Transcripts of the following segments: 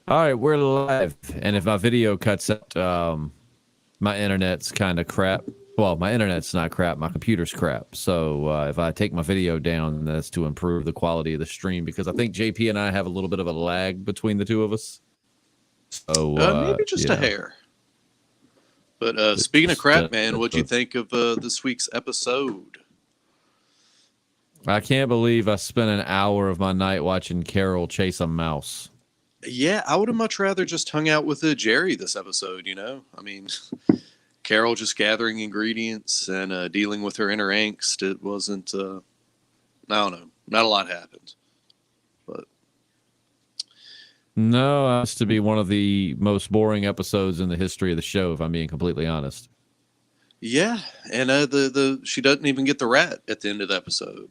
All right, we're live, and if my video cuts out, my internet's kind of crap. Well, my internet's not crap. My computer's crap. So if I take my video down, that's to improve the quality of the stream because I think JP and I have a little bit of a lag between the two of us. So maybe just a hair. But speaking of crap, man, what'd you think of this week's episode? I can't believe I spent an hour of my night watching Carol chase a mouse. Yeah, I would have much rather just hung out with Jerry this episode, you know? I mean, Carol just gathering ingredients and dealing with her inner angst. It wasn't, I don't know, not a lot happened. But no, it's to be one of the most boring episodes in the history of the show, if I'm being completely honest. Yeah, and she doesn't even get the rat at the end of the episode.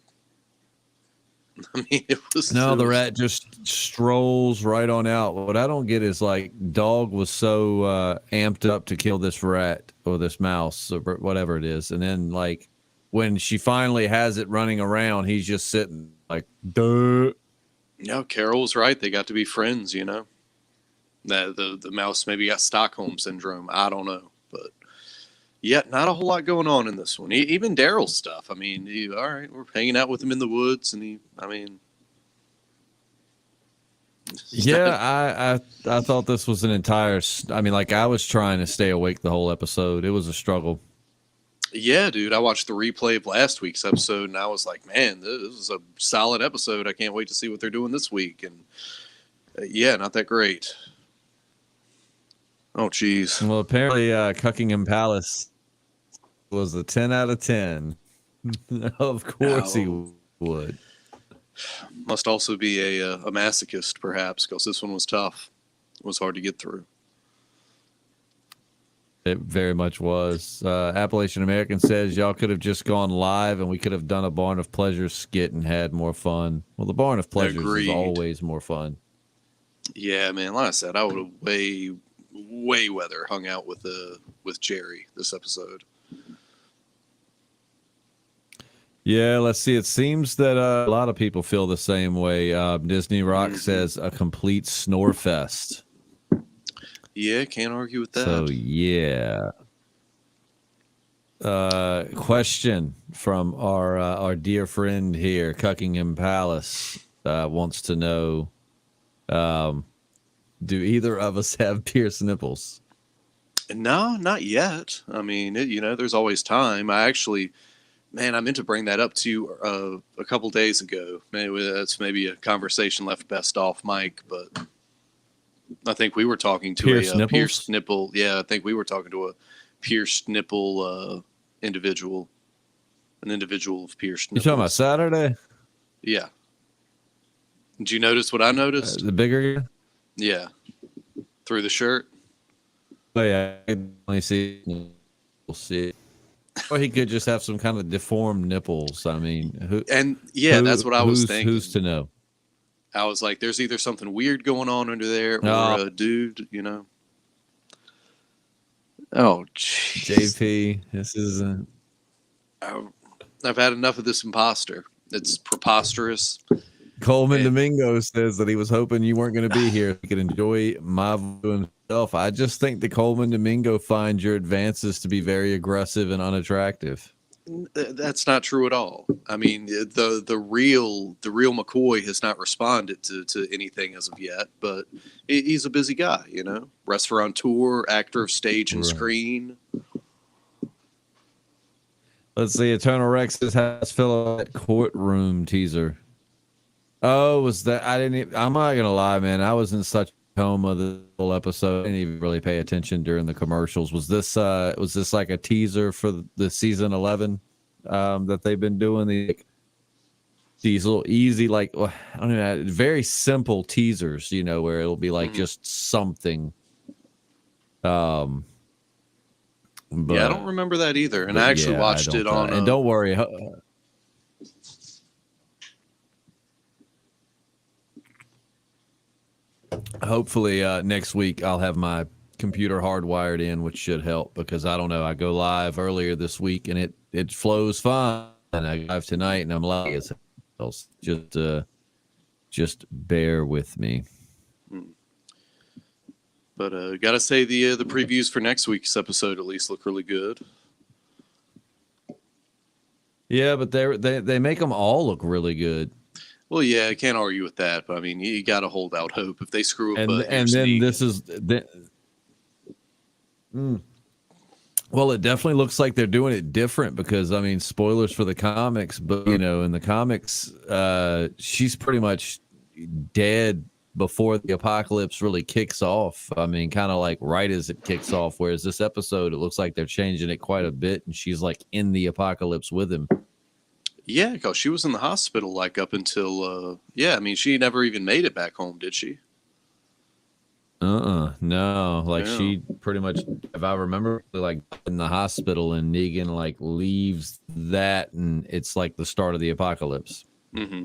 I mean, the rat just strolls right on out. What I don't get is like dog was so amped up to kill this rat or this mouse or whatever it is, and then like when she finally has it running around, he's just sitting like, duh. No, Carol's right. They got to be friends, you know. The mouse maybe got Stockholm syndrome. I don't know, but yeah, not a whole lot going on in this one. Even Daryl's stuff. I mean, all right, we're hanging out with him in the woods, and yeah, I thought this was an entire. I mean, like I was trying to stay awake the whole episode. It was a struggle. Yeah, dude, I watched the replay of last week's episode, and I was like, man, this is a solid episode. I can't wait to see what they're doing this week. And yeah, not that great. Oh, geez. Well, apparently, Cuckingham Palace was a 10 out of 10. Of course he would. Must also be a masochist, perhaps, because this one was tough. It was hard to get through. It very much was. Appalachian American says y'all could have just gone live and we could have done a Barn of Pleasures skit and had more fun. Well, the Barn of Pleasures is always more fun. Yeah, man. Like I said, I would have way rather hung out with Jerry this episode. Yeah, let's see. It seems that a lot of people feel the same way. Disney Rock says a complete snore fest. Yeah, can't argue with that. So, yeah. Question from our dear friend here, Cuckingham Palace, wants to know, do either of us have pierced nipples? No, not yet. I mean, there's always time. I meant to bring that up to you a couple days ago. That's maybe a conversation left best off mic, but I think we were talking to a pierced nipple. Yeah, I think we were talking to a pierced nipple individual. An individual with pierced nipples. You talking about Saturday? Yeah. Did you notice what I noticed? The bigger guy? Yeah. Through the shirt? Oh, yeah. I can only see. We'll see. Or he could just have some kind of deformed nipples. I mean, that's what I was thinking. Who's to know? I was like, there's either something weird going on under there or a dude, you know. Oh, geez. JP, this isn't. I've had enough of this imposter. It's preposterous. Coleman Domingo says that he was hoping you weren't going to be here. He could enjoy my view himself. I just think that Coleman Domingo finds your advances to be very aggressive and unattractive. That's not true at all. I mean, the real McCoy has not responded to anything as of yet, but he's a busy guy, you know, restaurateur, actor of stage and screen. Let's see. Eternal Rex has fill that courtroom teaser. Oh, was that? I'm not gonna lie, man. I was in such a coma the whole episode. I didn't even really pay attention during the commercials. Was this like a teaser for the season 11 that they've been doing? These little easy, like I don't know, very simple teasers, you know, where it'll be like just something. But, yeah, I don't remember that either, and I actually watched it on. And don't worry. Hopefully next week I'll have my computer hardwired in, which should help because I don't know. I go live earlier this week and it flows fine. I go live tonight and I'm live as hell. Just bear with me. But gotta say the previews for next week's episode at least look really good. Yeah, but they make them all look really good. Well, yeah, I can't argue with that. But I mean, you got to hold out hope. If they screw up, And then this is well, it definitely looks like they're doing it different because I mean, spoilers for the comics, but you know, in the comics, she's pretty much dead before the apocalypse really kicks off. I mean, kind of like right as it kicks off. Whereas this episode, it looks like they're changing it quite a bit, and she's like in the apocalypse with him. Yeah, because she was in the hospital like up until I mean, she never even made it back home, did she? No. Like Yeah. she pretty much, if I remember, like in the hospital, and Negan like leaves that, and it's like the start of the apocalypse. Mm-hmm.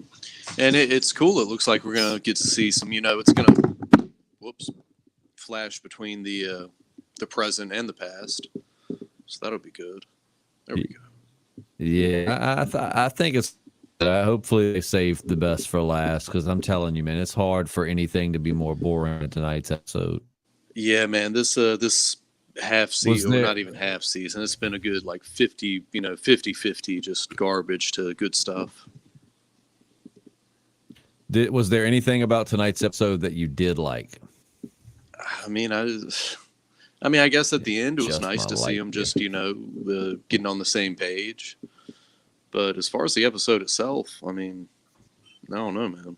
And it's cool. It looks like we're gonna get to see some. It's gonna flash between the present and the past. So that'll be good. There we go. Yeah, I think it's. Hopefully they saved the best for last because I'm telling you, man, it's hard for anything to be more boring than tonight's episode. Yeah, man. This half season, or not even half season. It's been a good like 50-50, just garbage to good stuff. Was there anything about tonight's episode that you did like? I mean, I guess at the end it was nice to see them just getting on the same page. But as far as the episode itself, I mean, I don't know, man.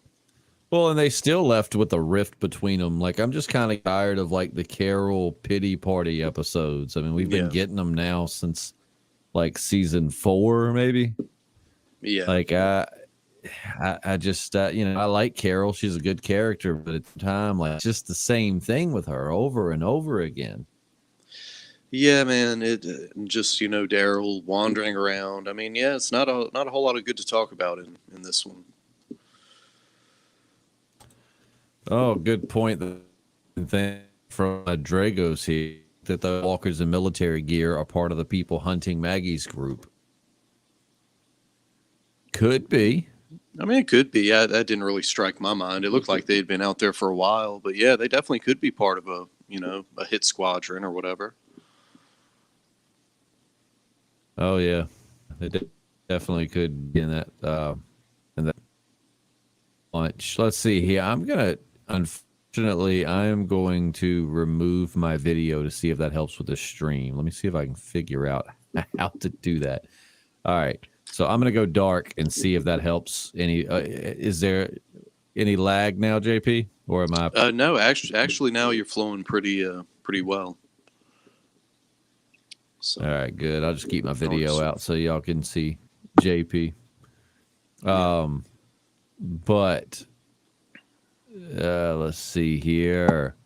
Well, and they still left with a rift between them. Like, I'm just kind of tired of like the Carol pity party episodes. I mean, we've been getting them now since like season 4, maybe. Yeah. Like, I just, I like Carol. She's a good character, but at the time, like, it's just the same thing with her over and over again. Yeah, man. It just Daryl wandering around. I mean, yeah, it's not a whole lot of good to talk about in this one. Oh, good point. The thing from Dragos here that the walkers in military gear are part of the people hunting Maggie's group. Could be. I mean, it could be. That didn't really strike my mind. It looked like they'd been out there for a while, but yeah, they definitely could be part of a hit squadron or whatever. Oh yeah, they definitely could be in that lunch. Let's see here. Unfortunately, I am going to remove my video to see if that helps with the stream. Let me see if I can figure out how to do that. All right, so I'm gonna go dark and see if that helps. Is there any lag now, JP, or am I? No, actually, now you're flowing pretty well. So. All right, good. I'll just keep my video out so y'all can see JP. But let's see here.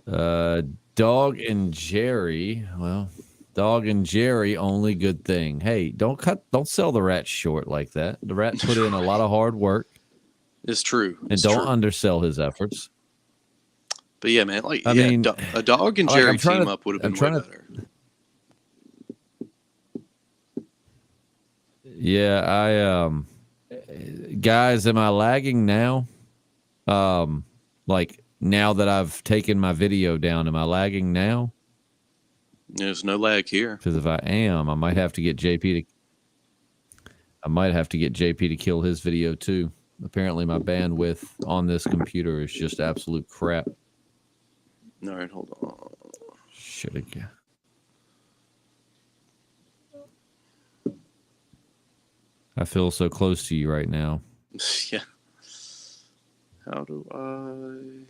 Dog and Jerry. Well, Dog and Jerry, only good thing. Hey, don't sell the rat short like that. The rat put in a lot of hard work. It's true. And don't undersell his efforts. But yeah, man, I mean, a Dog and Jerry team up would have been way better. Yeah, guys, am I lagging now? Like now that I've taken my video down, am I lagging now? There's no lag here. Because if I am, I might have to get JP to kill his video too. Apparently my bandwidth on this computer is just absolute crap. All right, hold on. Should have. I feel so close to you right now. Yeah. How do I?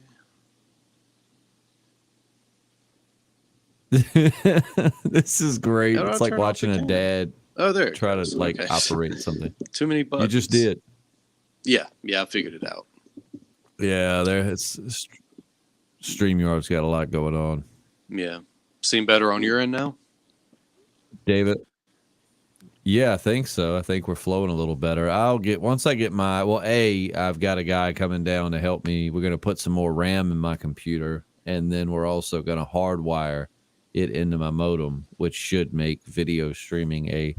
This is great. It's like watching a dad try to operate something. Too many buttons. You just did. Yeah, I figured it out. Yeah, it's StreamYard's got a lot going on. Yeah. Seem better on your end now? David? Yeah, I think so. I think we're flowing a little better. Once I get I've got a guy coming down to help me. We're going to put some more RAM in my computer, and then we're also going to hardwire it into my modem, which should make video streaming a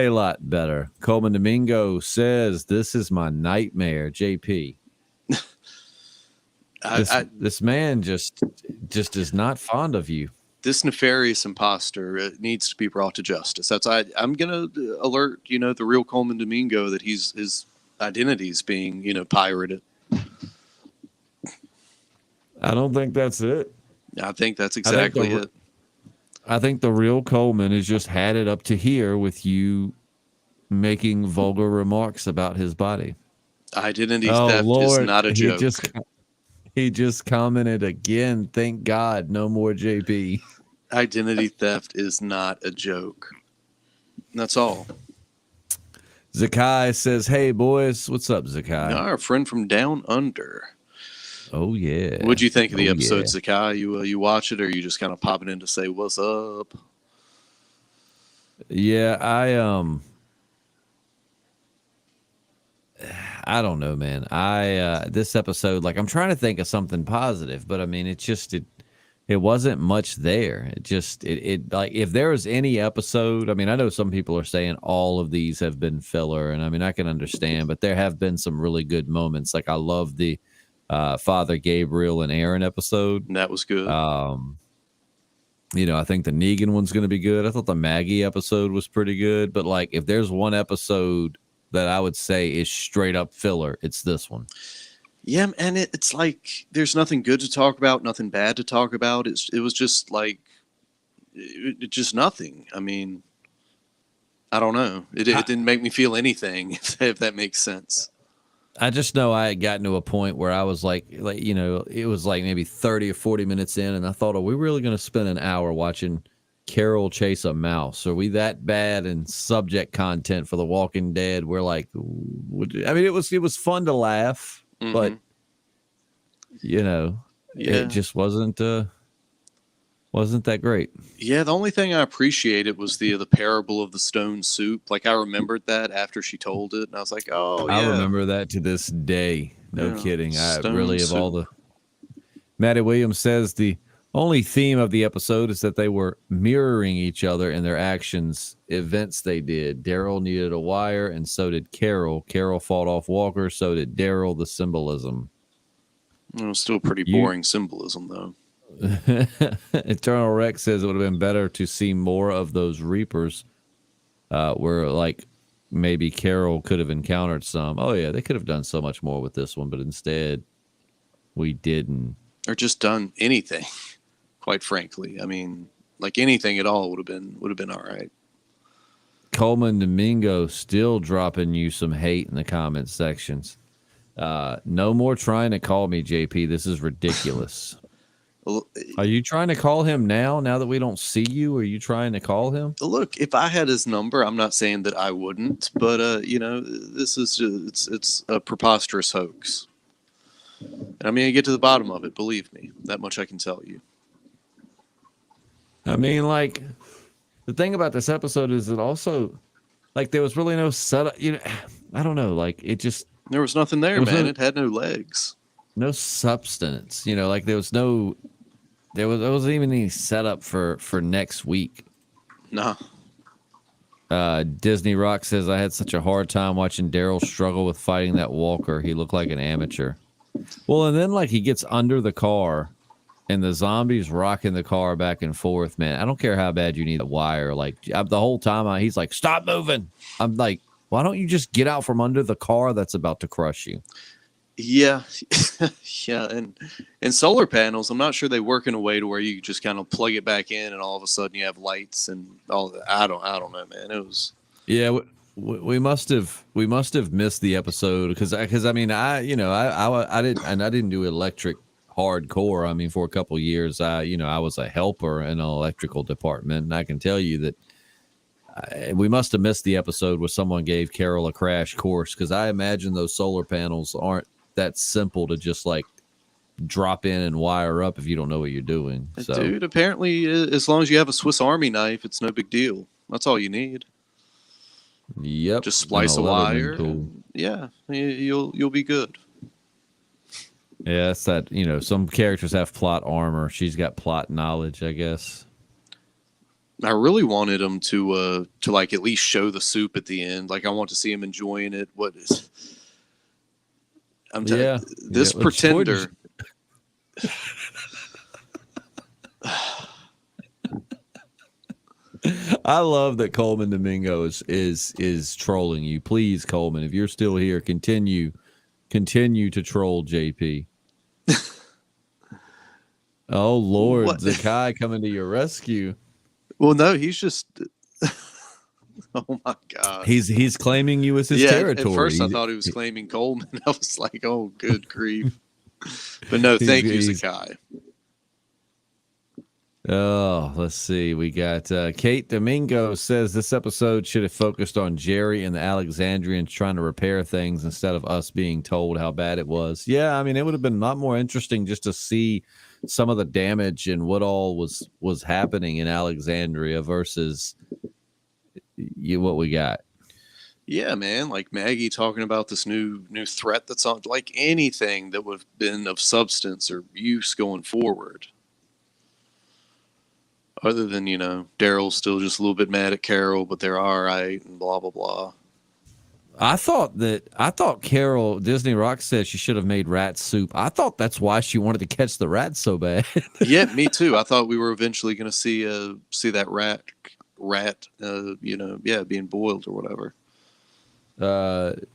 lot better. Coleman Domingo says, "This is my nightmare, JP." This man just is not fond of you. This nefarious imposter needs to be brought to justice. I'm gonna alert the real Coleman Domingo that his identity's being pirated. I don't think that's it. I think that's exactly it. I think the real Coleman has just had it up to here with you making vulgar remarks about his body. Identity theft is not a joke. He just commented again. Thank God, no more JP. Identity theft is not a joke. That's all. Zakai says, "Hey boys, what's up, Zakai?" Our friend from down under. Oh yeah. What'd you think of the episode, Zakai? You watch it, or you just kind of popping in to say what's up? Yeah, I don't know, man. This episode, like, I'm trying to think of something positive, but I mean, it wasn't much there. It like, if there was any episode, I mean, I know some people are saying all of these have been filler, and I mean, I can understand, but there have been some really good moments. Like, I love the Father Gabriel and Aaron episode. That was good. I think the Negan one's going to be good. I thought the Maggie episode was pretty good, but like, if there's one episode that I would say is straight up filler, it's this one. Yeah, and it's like there's nothing good to talk about, nothing bad to talk about. It was just like just nothing. I mean, I don't know. It didn't make me feel anything, if that makes sense. I just know I had gotten to a point where I was like it was like maybe 30 or 40 minutes in, and I thought, are we really going to spend an hour watching Carol chase a mouse? Are we that bad in subject content for The Walking Dead? We're like, I mean, it was fun to laugh, but it just wasn't that great. Yeah, the only thing I appreciated was the parable of the stone soup. Like, I remembered that after she told it, and I was like, oh yeah, I remember that to this day. No kidding. I really soup. have all the. Matty Williams says the only theme of the episode is that they were mirroring each other in their actions, events they did. Daryl needed a wire, and so did Carol. Carol fought off Walker, so did Daryl. The symbolism. It was still pretty boring symbolism, though. Eternal Rex says it would have been better to see more of those Reapers, where like maybe Carol could have encountered some. Oh yeah, they could have done so much more with this one, but instead we didn't. Or just done anything. Quite frankly, I mean, like anything at all would have been all right. Coleman Domingo still dropping you some hate in the comment sections. No more trying to call me, JP. This is ridiculous. Are you trying to call him now that we don't see you? Are you trying to call him? Look, if I had his number, I'm not saying that I wouldn't, but this is just, it's a preposterous hoax. And I'm going to get to the bottom of it, believe me. That much I can tell you. I mean, like, the thing about this episode is that also, like, there was really no setup. I don't know. Like, it just... There was nothing there, man. It had no legs. No substance. Like, there wasn't even any setup for next week. No. Disney Rock says, I had such a hard time watching Daryl struggle with fighting that Walker. He looked like an amateur. Well, and then, like, he gets under the car, and the zombies rocking the car back and forth, man. I don't care how bad you need a wire. Like, the whole time, he's like, stop moving. I'm like, why don't you just get out from under the car that's about to crush you? Yeah. Yeah, and solar panels, I'm not sure they work in a way to where you just kind of plug it back in, and all of a sudden you have lights and all that. I don't know, man. It was... Yeah, we must have missed the episode because I mean I didn't do electric hardcore. I mean, for a couple of years I was a helper in an electrical department, and I can tell you that we must have missed the episode where someone gave Carol a crash course, because I imagine those solar panels aren't that simple to just like drop in and wire up if you don't know what you're doing. So, dude, apparently as long as you have a Swiss Army knife, it's no big deal. That's all you need. Yep. Just splice a wire. Yeah, you'll be good. Yeah, that's that. Some characters have plot armor. She's got plot knowledge, I guess. I really wanted him to like at least show the soup at the end. Like, I want to see him enjoying it. What is? I'm telling you, this pretender. I love that Coleman Domingo is trolling you. Please, Coleman, if you're still here, continue to troll JP. Oh Lord, What? Zakai coming to your rescue. Well, no, he's just. Oh my god. He's claiming you as his territory. At first I thought he was claiming Coleman. I was like, oh, good grief. But no, thank you, Zakai. Oh, let's see. We got Kate Domingo says this episode should have focused on Jerry and the Alexandrians trying to repair things instead of us being told how bad it was. Yeah, I mean, it would have been a lot more interesting just to see some of the damage and what all was happening in Alexandria versus what we got. Yeah, man, like Maggie talking about this new threat that's on, like anything that would have been of substance or use going forward. Other than, Daryl's still just a little bit mad at Carol, but they're all right and blah, blah, blah. I thought Carol, Disney Rock said she should have made rat soup. I thought that's why she wanted to catch the rats so bad. Yeah, me too. I thought we were eventually going to see that rat, being boiled or whatever.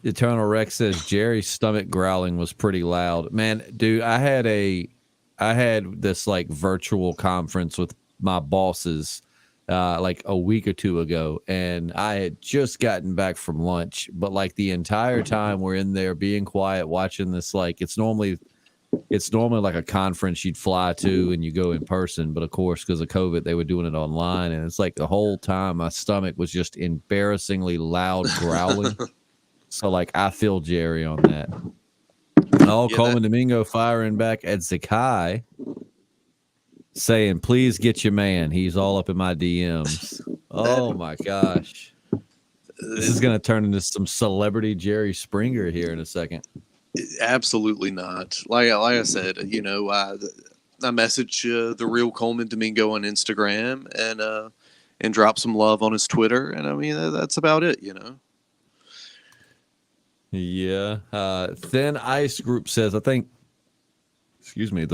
Eternal Rex says Jerry's stomach growling was pretty loud. Man, dude, I had this like virtual conference with my bosses like a week or two ago, and I had just gotten back from lunch, but like the entire time we're in there being quiet watching this, like it's normally like a conference you'd fly to and you go in person, but of course because of COVID they were doing it online, and it's like the whole time my stomach was just embarrassingly loud growling. So like I feel Jerry on that. Coleman Domingo firing back at Zakai, saying, please get your man. He's all up in my DMs. Oh, my gosh. This is going to turn into some celebrity Jerry Springer here in a second. Absolutely not. Like I said, I message the real Coleman Domingo on Instagram and drop some love on his Twitter. And I mean, that's about it, Yeah. Thin Ice Group says, the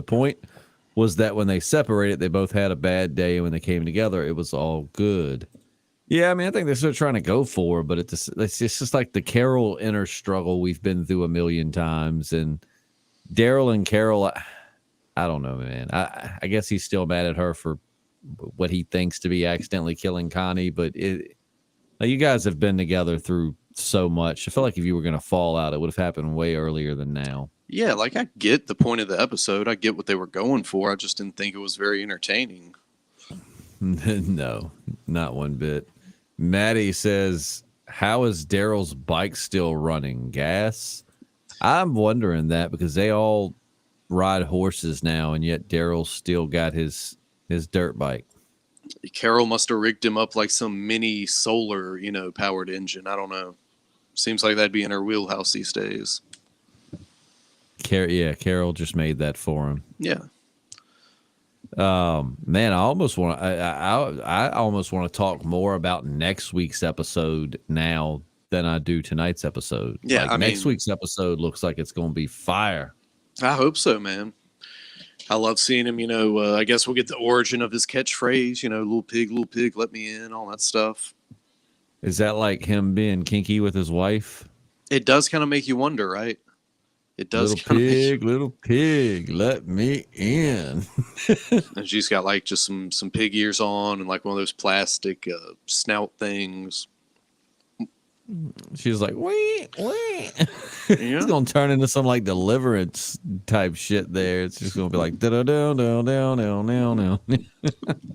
point was that when they separated, they both had a bad day, and when they came together, it was all good. Yeah, I mean, I think they're still trying to go for, but it's just like the Carol inner struggle we've been through a million times, and Daryl and Carol, I don't know, man. I guess he's still mad at her for what he thinks to be accidentally killing Connie, but you guys have been together through so much. I feel like if you were going to fall out, it would have happened way earlier than now. Yeah, like I get the point of the episode. I get what they were going for. I just didn't think it was very entertaining. No, not one bit. Maddie says, how is Daryl's bike still running? Gas? I'm wondering that because they all ride horses now, and yet Daryl's still got his dirt bike. Carol must have rigged him up like some mini solar, powered engine. I don't know. Seems like that'd be in her wheelhouse these days. Carol just made that for him. Yeah. Man, I almost want to talk more about next week's episode now than I do tonight's episode. Yeah, next week's episode looks like it's going to be fire. I hope so, man. I love seeing him. I guess we'll get the origin of his catchphrase. Little pig, let me in, all that stuff. Is that like him being kinky with his wife? It does kind of make you wonder, right? It does. Little pig, let me in. And she's got like just some pig ears on and like one of those plastic snout things. She's like, wait. Yeah. It's gonna turn into some like Deliverance type shit there. It's just gonna be like down.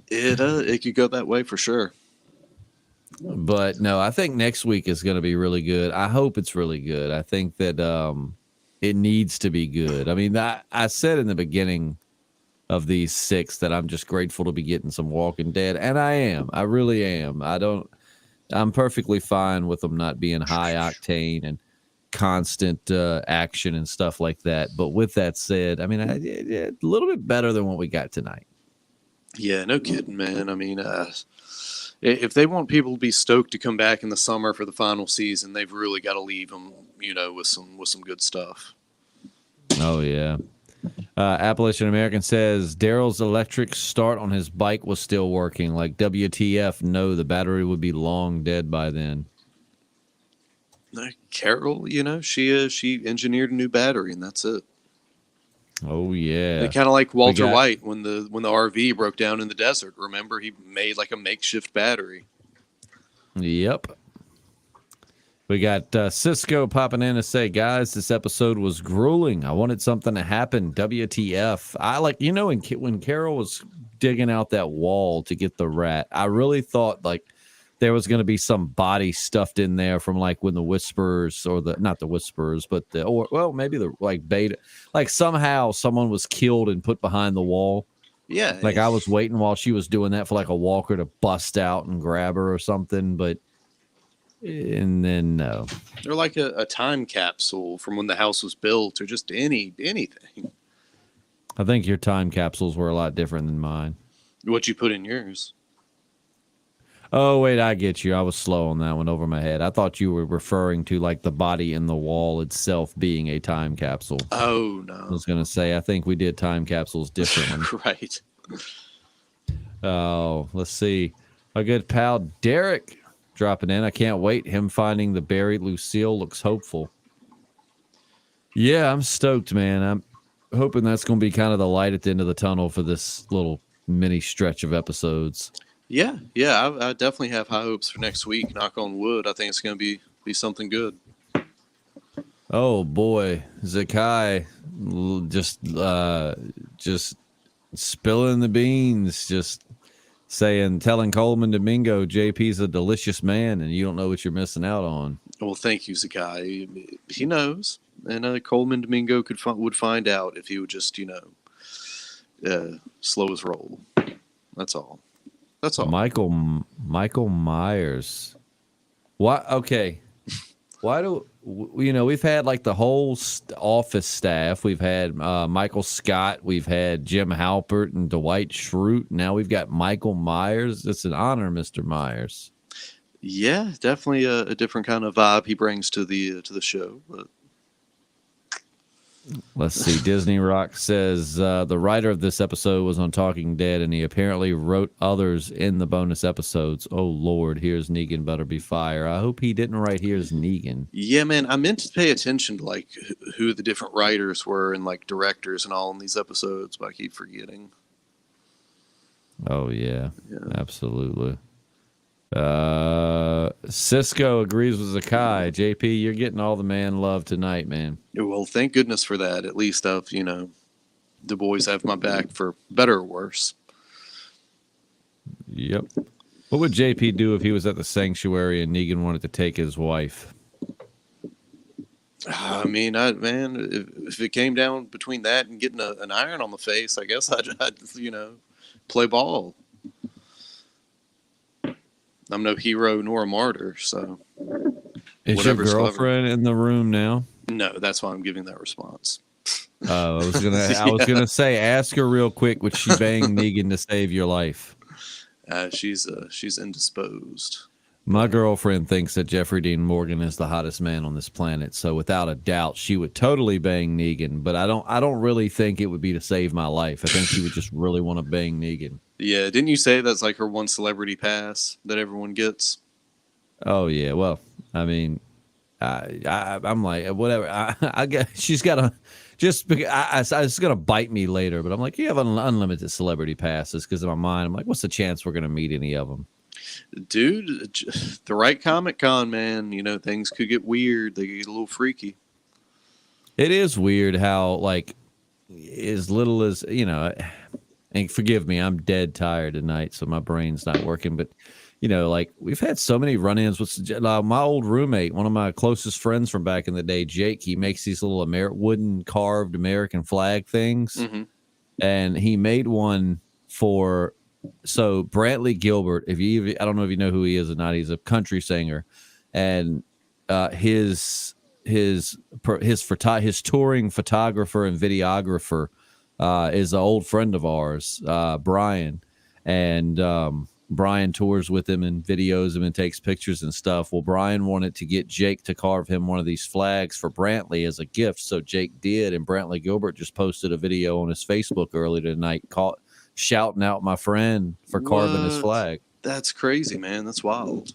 It could go that way for sure. But no, I think next week is gonna be really good. I hope it's really good. I think that it needs to be good. I mean, I said in the beginning of these 6 that I'm just grateful to be getting some Walking Dead, and I am. I really am. I'm perfectly fine with them not being high octane and constant action and stuff like that. But with that said, I mean, a little bit better than what we got tonight. Yeah, no kidding, man. I mean, if they want people to be stoked to come back in the summer for the final season, they've really got to leave them, with some good stuff. Oh yeah. Appalachian American says Daryl's electric start on his bike was still working. Like WTF? No, the battery would be long dead by then. Carol, she engineered a new battery, and that's it. Oh yeah, Kind of like Walter White when the RV broke down in the desert. Remember, he made like a makeshift battery. Yep. We got Cisco popping in to say, guys, this episode was grueling. I wanted something to happen. WTF? I when Carol was digging out that wall to get the rat, I really thought like there was going to be some body stuffed in there from like when the Whisperers not the Whisperers, but maybe the like beta, like somehow someone was killed and put behind the wall. Yeah. Like I was waiting while she was doing that for like a walker to bust out and grab her or something, and then no. They're like a time capsule from when the house was built, or just anything. I think your time capsules were a lot different than mine. What you put in yours? Oh, wait, I get you. I was slow on that one, over my head. I thought you were referring to like the body in the wall itself being a time capsule. Oh, no. I was going to say, I think we did time capsules differently. Right. Oh, let's see. Our good pal Derek dropping in. I can't wait. Him finding the buried Lucille looks hopeful. Yeah, I'm stoked, man. I'm hoping that's going to be kind of the light at the end of the tunnel for this little mini stretch of episodes. Yeah. I definitely have high hopes for next week. Knock on wood. I think it's going to be something good. Oh boy, Zakai, just spilling the beans, just telling Coleman Domingo, JP's a delicious man, and you don't know what you're missing out on. Well, thank you, Zakai. He knows, and Coleman Domingo would find out if he would just, slow his roll. That's all. Michael Myers. Why? Okay. Why do we've had like the whole office staff. We've had Michael Scott. We've had Jim Halpert and Dwight Schrute. Now we've got Michael Myers. It's an honor, Mr. Myers. Yeah, definitely a different kind of vibe he brings to the show. But let's see. Disney Rock says the writer of this episode was on Talking Dead, and he apparently wrote others in the bonus episodes. Oh, Lord, here's Negan better be fire. I hope he didn't write Here's Negan. Yeah, man, I meant to pay attention to like who the different writers were and like directors and all in these episodes, but I keep forgetting. Oh, yeah. Absolutely. Cisco agrees with Zakai. JP, you're getting all the man love tonight, man. Well, thank goodness for that. At least the boys have my back for better or worse. Yep. What would JP do if he was at the sanctuary and Negan wanted to take his wife? I mean, if it came down between that and getting an iron on the face, I guess I'd play ball. I'm no hero nor a martyr, so. Is your girlfriend in the room now? No, that's why I'm giving that response. I was gonna say, ask her real quick. Would she bang Negan to save your life? She's indisposed. My girlfriend thinks that Jeffrey Dean Morgan is the hottest man on this planet, so without a doubt, she would totally bang Negan. But I don't really think it would be to save my life. I think she would just really want to bang Negan. Yeah, didn't you say that's like her one celebrity pass that everyone gets? Oh yeah, well, I mean, I'm like whatever. I guess she's got a it's gonna bite me later, but I'm like, you have unlimited celebrity passes because in my mind, I'm like, what's the chance we're gonna meet any of them? Dude, the right Comic-Con, man. Things could get weird. They get a little freaky. It is weird how like as little as and forgive me, I'm dead tired tonight, so my brain's not working. But, like we've had so many run-ins with my old roommate, one of my closest friends from back in the day, Jake. He makes these little wooden carved American flag things. Mm-hmm. And he made one for, so Brantley Gilbert, I don't know if you know who he is or not. He's a country singer. And his touring photographer and videographer is an old friend of ours, Brian, and Brian tours with him and videos him and takes pictures and stuff. Well, Brian wanted to get Jake to carve him one of these flags for Brantley as a gift, so Jake did, and Brantley Gilbert just posted a video on his Facebook earlier tonight shouting out my friend for carving his flag. That's crazy, man. That's wild.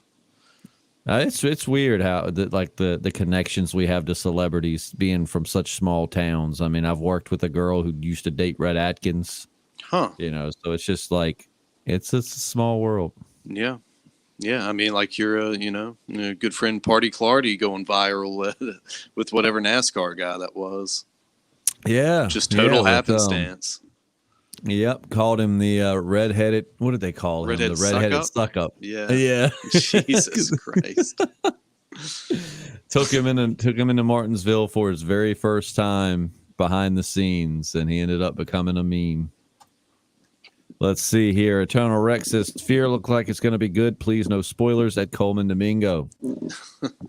It's weird how the connections we have to celebrities being from such small towns. I mean, I've worked with a girl who used to date Red Atkins. Huh. So it's just like it's a small world. Yeah. Yeah, I mean, like your good friend Party Clardy going viral with whatever NASCAR guy that was. Yeah, just total happenstance. Yep, called him the redheaded. What did they call him? The redheaded suck up. Yeah, yeah. Jesus Christ. took him into Martinsville for his very first time behind the scenes, and he ended up becoming a meme. Let's see here. Eternal Rex says, Fear look like it's going to be good. Please, no spoilers at Coleman Domingo.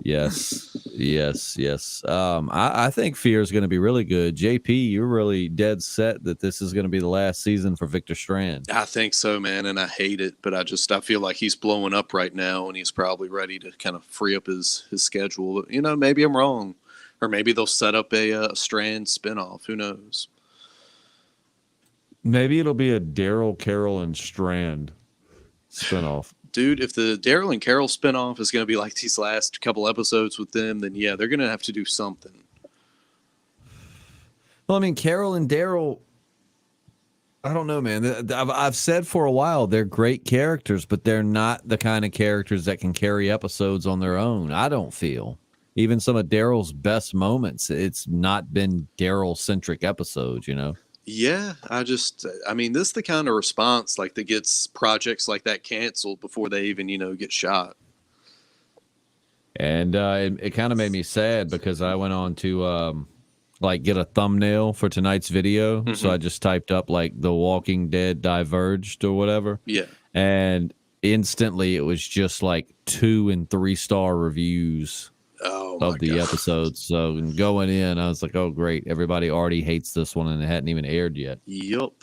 Yes. I think Fear is going to be really good. JP, you're really dead set that this is going to be the last season for Victor Strand. I think so, man, and I hate it, but I feel like he's blowing up right now, and he's probably ready to kind of free up his schedule. Maybe I'm wrong, or maybe they'll set up a Strand spinoff. Who knows? Maybe it'll be a Daryl, Carol, and Strand spinoff. Dude, if the Daryl and Carol spinoff is going to be like these last couple episodes with them, then yeah, they're going to have to do something. Well, I mean, Carol and Daryl, I don't know, man. I've said for a while they're great characters, but they're not the kind of characters that can carry episodes on their own. I don't feel. Even some of Daryl's best moments, it's not been Daryl-centric episodes, Yeah, this is the kind of response like that gets projects like that canceled before they even, get shot. And it kind of made me sad because I went on to get a thumbnail for tonight's video. Mm-hmm. So I just typed up like The Walking Dead Diverged or whatever. Yeah. And instantly it was just like 2- and 3-star reviews of the episodes. So going in, I was like, oh, great. Everybody already hates this one and it hadn't even aired yet. Yup.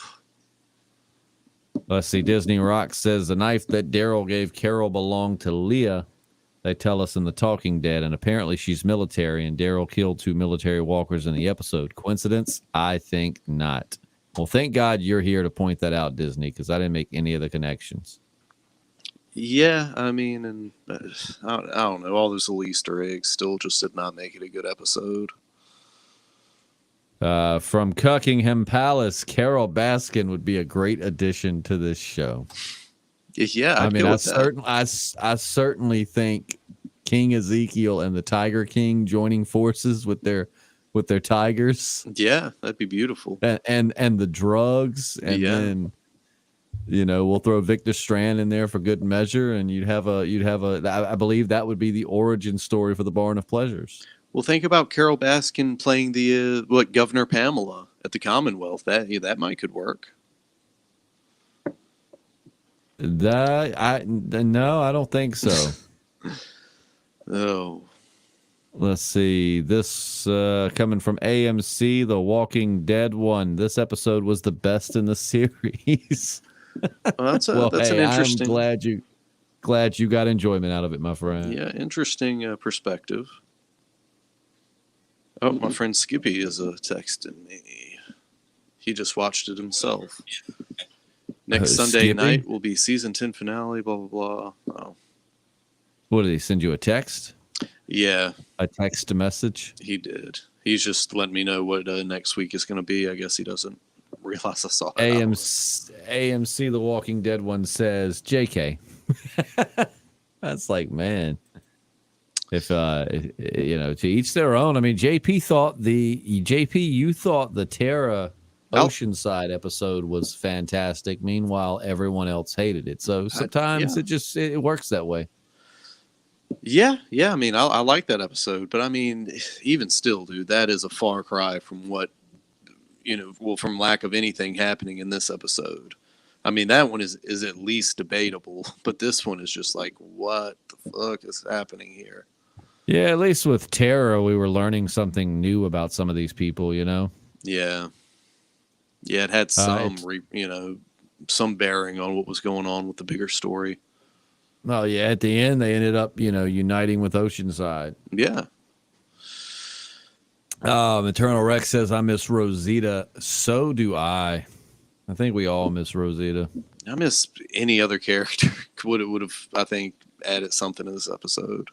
Let's see. Disney Rock says the knife that Daryl gave Carol belonged to Leah. They tell us in The Talking Dead, and apparently she's military, and Daryl killed 2 military walkers in the episode. Coincidence? I think not. Well, thank God you're here to point that out, Disney, because I didn't make any of the connections. Yeah, I mean, and I don't know. All those little Easter eggs still just did not make it a good episode. From Cuckingham Palace, Carol Baskin would be a great addition to this show. Yeah, I certainly think King Ezekiel and the Tiger King joining forces with their tigers. Yeah, that'd be beautiful. And the drugs, and then we'll throw Victor Strand in there for good measure, and you'd have a. I believe that would be the origin story for the Barn of Pleasures. Well, think about Carol Baskin playing the Governor Pamela at the Commonwealth. That might could work. No, I don't think so. Oh. Let's see. This coming from AMC, The Walking Dead one. This episode was the best in the series. Well, that's an interesting. I'm glad you got enjoyment out of it, my friend. Yeah, interesting perspective. Oh, my friend Skippy is texting me. He just watched it himself. Next Sunday night will be season 10 finale, blah, blah, blah. Oh. What, did he send you a text? Yeah. A text message? He did. He's just letting me know what next week is going to be. I guess he doesn't realize I saw it. AMC The Walking Dead one says, JK. That's like, man. If, to each their own. I mean, JP, you thought the Terra Oceanside episode was fantastic. Meanwhile, everyone else hated it. So sometimes it works that way. Yeah. I mean, I like that episode, but I mean, even still, dude, that is a far cry from what, from lack of anything happening in this episode. I mean, that one is at least debatable, but this one is just like, what the fuck is happening here? Yeah, at least with Terra, we were learning something new about some of these people, Yeah. Yeah, it had some, some bearing on what was going on with the bigger story. Oh yeah, at the end they ended up, uniting with Oceanside. Yeah. Eternal Rex says, I miss Rosita. So do I. I think we all miss Rosita. I miss any other character. would have, I think, added something to this episode.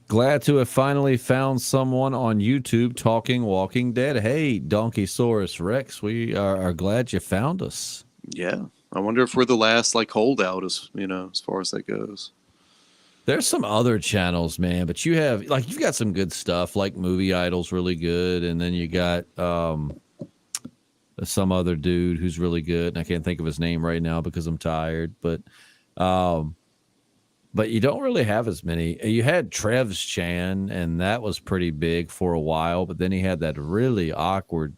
Glad to have finally found someone on YouTube talking Walking Dead. Hey, Donkeysaurus Rex, we are glad you found us. Yeah. I wonder if we're the last holdout as far as that goes. There's some other channels, man, but you've got some good stuff, like Movie Idol's really good, and then you got some other dude who's really good, and I can't think of his name right now because I'm tired, but you don't really have as many. You had Trev's Chan, and that was pretty big for a while, but then he had that really awkward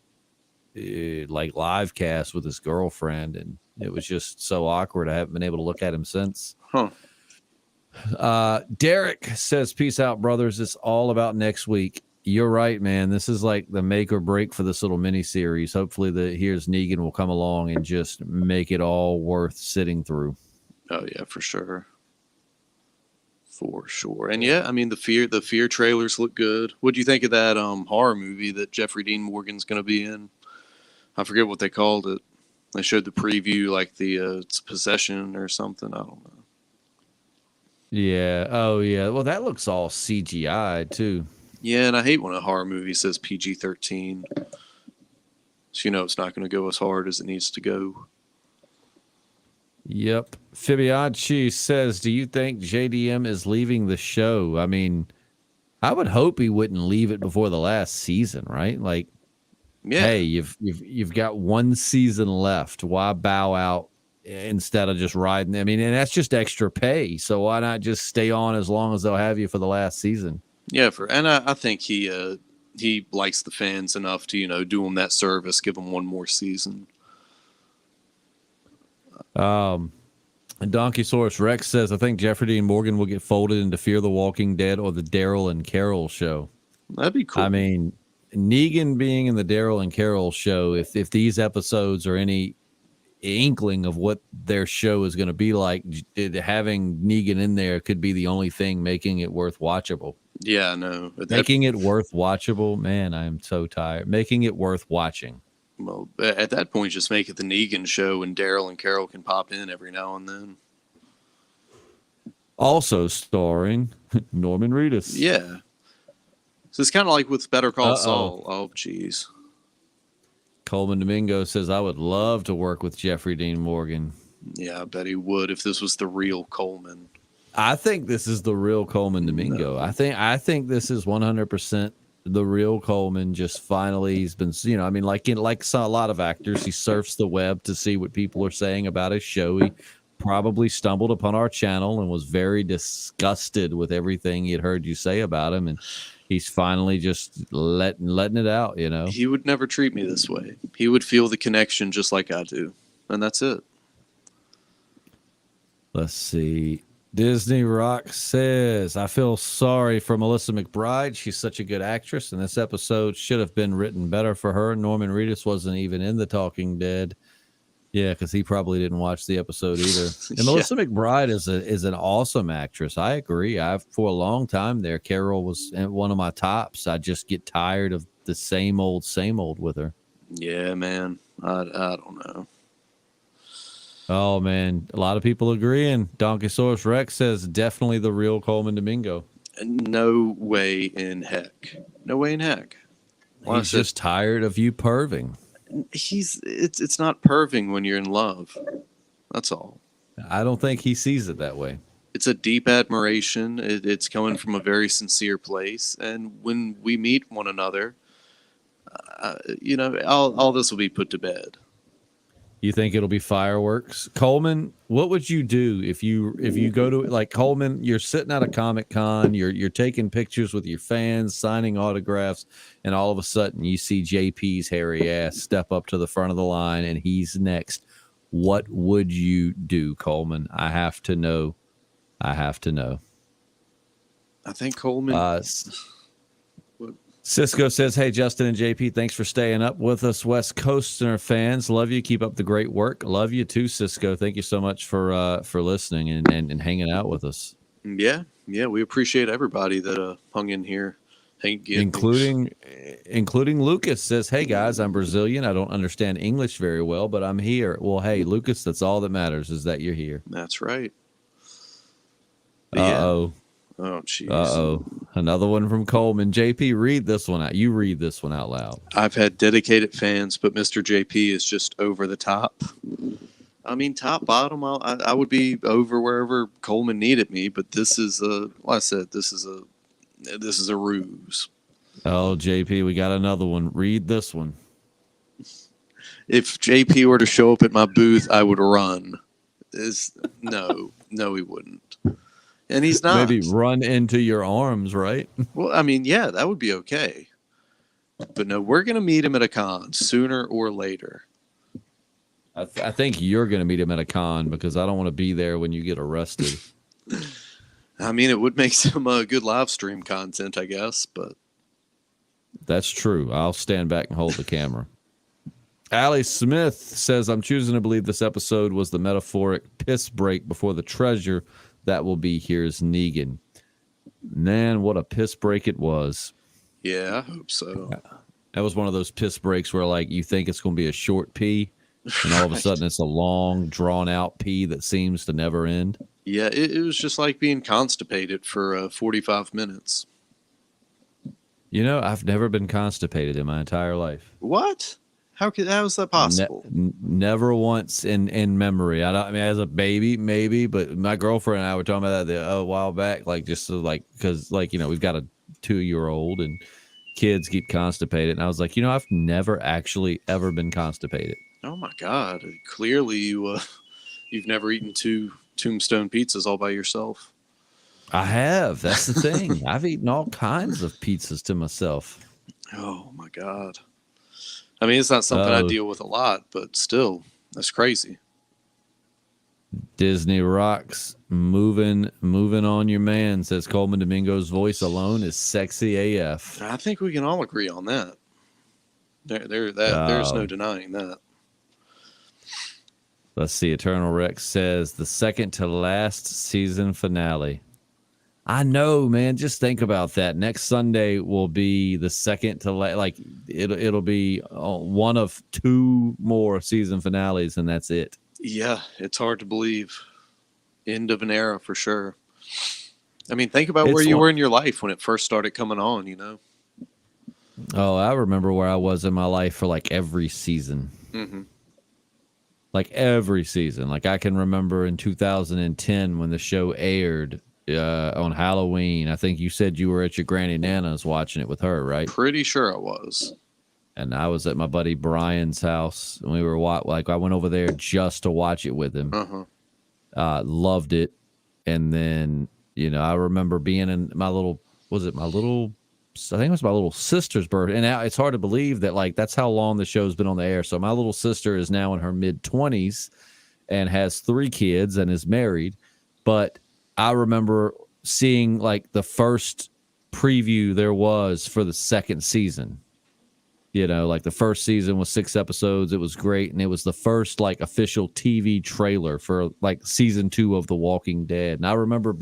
live cast with his girlfriend, and it was just so awkward. I haven't been able to look at him since. Huh. Derek says, peace out, brothers. It's all about next week. You're right, man. This is like the make or break for this little mini series. Hopefully here's Negan will come along and just make it all worth sitting through. Oh yeah, for sure. For sure. And yeah, I mean the fear trailers look good. What do you think of that horror movie that Jeffrey Dean Morgan's gonna be in? I forget what they called it. They showed the preview, like it's Possession or something. I don't know. Yeah. Oh, yeah. Well, that looks all CGI too. Yeah, and I hate when a horror movie says PG-13. So it's not going to go as hard as it needs to go. Yep. Fibbiacci says, do you think JDM is leaving the show? I mean, I would hope he wouldn't leave it before the last season, right? Like, yeah. Hey, you've got one season left. Why bow out instead of just riding? I mean, and that's just extra pay. So why not just stay on as long as they'll have you for the last season? Yeah, I think he likes the fans enough to do them that service, give them one more season. And Donkeysaurus Rex says, I think Jeffrey Dean Morgan will get folded into Fear the Walking Dead or the Daryl and Carol show. That'd be cool. I mean, Negan being in the Daryl and Carol show, if these episodes are any inkling of what their show is going to be like, having Negan in there could be the only thing making it worth watchable. Yeah, no. Making it worth watchable, man, I am so tired. Making it worth watching. Well, at that point, just make it the Negan show, and Daryl and Carol can pop in every now and then. Also starring Norman Reedus. Yeah. So it's kind of like with Better Call Saul. Oh, jeez. Coleman Domingo says, I would love to work with Jeffrey Dean Morgan. Yeah, I bet he would if this was the real Coleman. I think this is the real Coleman Domingo. No. I think this is 100% the real Coleman. Just finally, he's been, I mean, like a lot of actors, he surfs the web to see what people are saying about his show. He probably stumbled upon our channel and was very disgusted with everything he had heard you say about him, and he's finally just letting it out. He would never treat me this way. He would feel the connection just like I do, and that's it. Let's see. Disney Rock says, I feel sorry for Melissa McBride. She's such a good actress, and this episode should have been written better for her. Norman Reedus wasn't even in The Talking Dead. Yeah, because he probably didn't watch the episode either. And Melissa McBride is an awesome actress. I agree. For a long time there, Carol was one of my tops. I just get tired of the same old with her. Yeah, man. I don't know. Oh, man. A lot of people agreeing. Donkeysaurus Rex says definitely the real Coleman Domingo. No way in heck. No way in heck. He's just tired of you perving. It's not perving when you're in love. That's all. I don't think he sees it that way. It's a deep admiration. It's coming from a very sincere place. And when we meet one another, all this will be put to bed. You think it'll be fireworks? Coleman, what would you do if you go to, like, Coleman, you're sitting at a Comic-Con, you're taking pictures with your fans, signing autographs, and all of a sudden you see JP's hairy ass step up to the front of the line and he's next. What would you do, Coleman? I have to know. I think Coleman Cisco says, hey, Justin and JP, thanks for staying up with us. West Coaster fans, love you. Keep up the great work. Love you too, Cisco. Thank you so much for listening and hanging out with us. Yeah, we appreciate everybody that hung in here. Including Lucas says, hey, guys, I'm Brazilian. I don't understand English very well, but I'm here. Well, hey, Lucas, that's all that matters is that you're here. That's right. Uh-oh. Yeah. Oh, jeez. Uh-oh. Another one from Coleman. JP, read this one out. You read this one out loud. I've had dedicated fans, but Mr. JP is just over the top. I mean, top, bottom, I would be over wherever Coleman needed me, but this is this is a ruse. Oh, JP, we got another one. Read this one. If JP were to show up at my booth, I would run. No, he wouldn't. And he's not. Maybe run into your arms, right? Well, I mean, yeah, that would be okay. But no, we're going to meet him at a con sooner or later. I think you're going to meet him at a con because I don't want to be there when you get arrested. I mean, it would make some good live stream content, I guess, but. That's true. I'll stand back and hold the camera. Allie Smith says, I'm choosing to believe this episode was the metaphoric piss break before the treasure that will be here's Negan. Man, what a piss break it was. Yeah, I hope so. That was one of those piss breaks where, like, you think it's going to be a short pee, and all of a sudden it's a long, drawn-out pee that seems to never end. Yeah, it was just like being constipated for 45 minutes. You know, I've never been constipated in my entire life. What? How is that possible? Never once in memory. I mean, as a baby, maybe, but my girlfriend and I were talking about that a while back, like just so, like, because, like, you know, we've got a 2-year-old and kids get constipated, and I was like, you know, I've never actually ever been constipated. Oh my God! Clearly, you've never eaten 2 Tombstone pizzas all by yourself. I have. That's the thing. I've eaten all kinds of pizzas to myself. Oh my God. I mean, it's not something I deal with a lot, but still, that's crazy. Disney rocks. Moving on your man, says Coleman Domingo's voice alone is sexy AF. I think we can all agree on that. There's no denying that. Let's see. Eternal Rex says the second to last season finale. I know, man. Just think about that. Next Sunday will be the second to like it'll be one of 2 more season finales, and that's it. Yeah, it's hard to believe. End of an era for sure. I mean, think about where you were in your life when it first started coming on, you know? Oh, I remember where I was in my life for like every season. Mm-hmm. Like every season. Like I can remember in 2010 when the show aired on Halloween. I think you said you were at your Granny Nana's watching it with her, right? Pretty sure I was. And I was at my buddy Brian's house, and we were I went over there just to watch it with him. Uh-huh. Loved it. And then, you know, I remember being in I think it was my little sister's birthday. And now it's hard to believe that, like, that's how long the show's been on the air. So my little sister is now in her mid-20s and has 3 kids and is married. But I remember seeing, like, the first preview there was for the second season. You know, like the first season was 6 episodes. It was great. And it was the first, like, official TV trailer for, like, season 2 of The Walking Dead. And I remember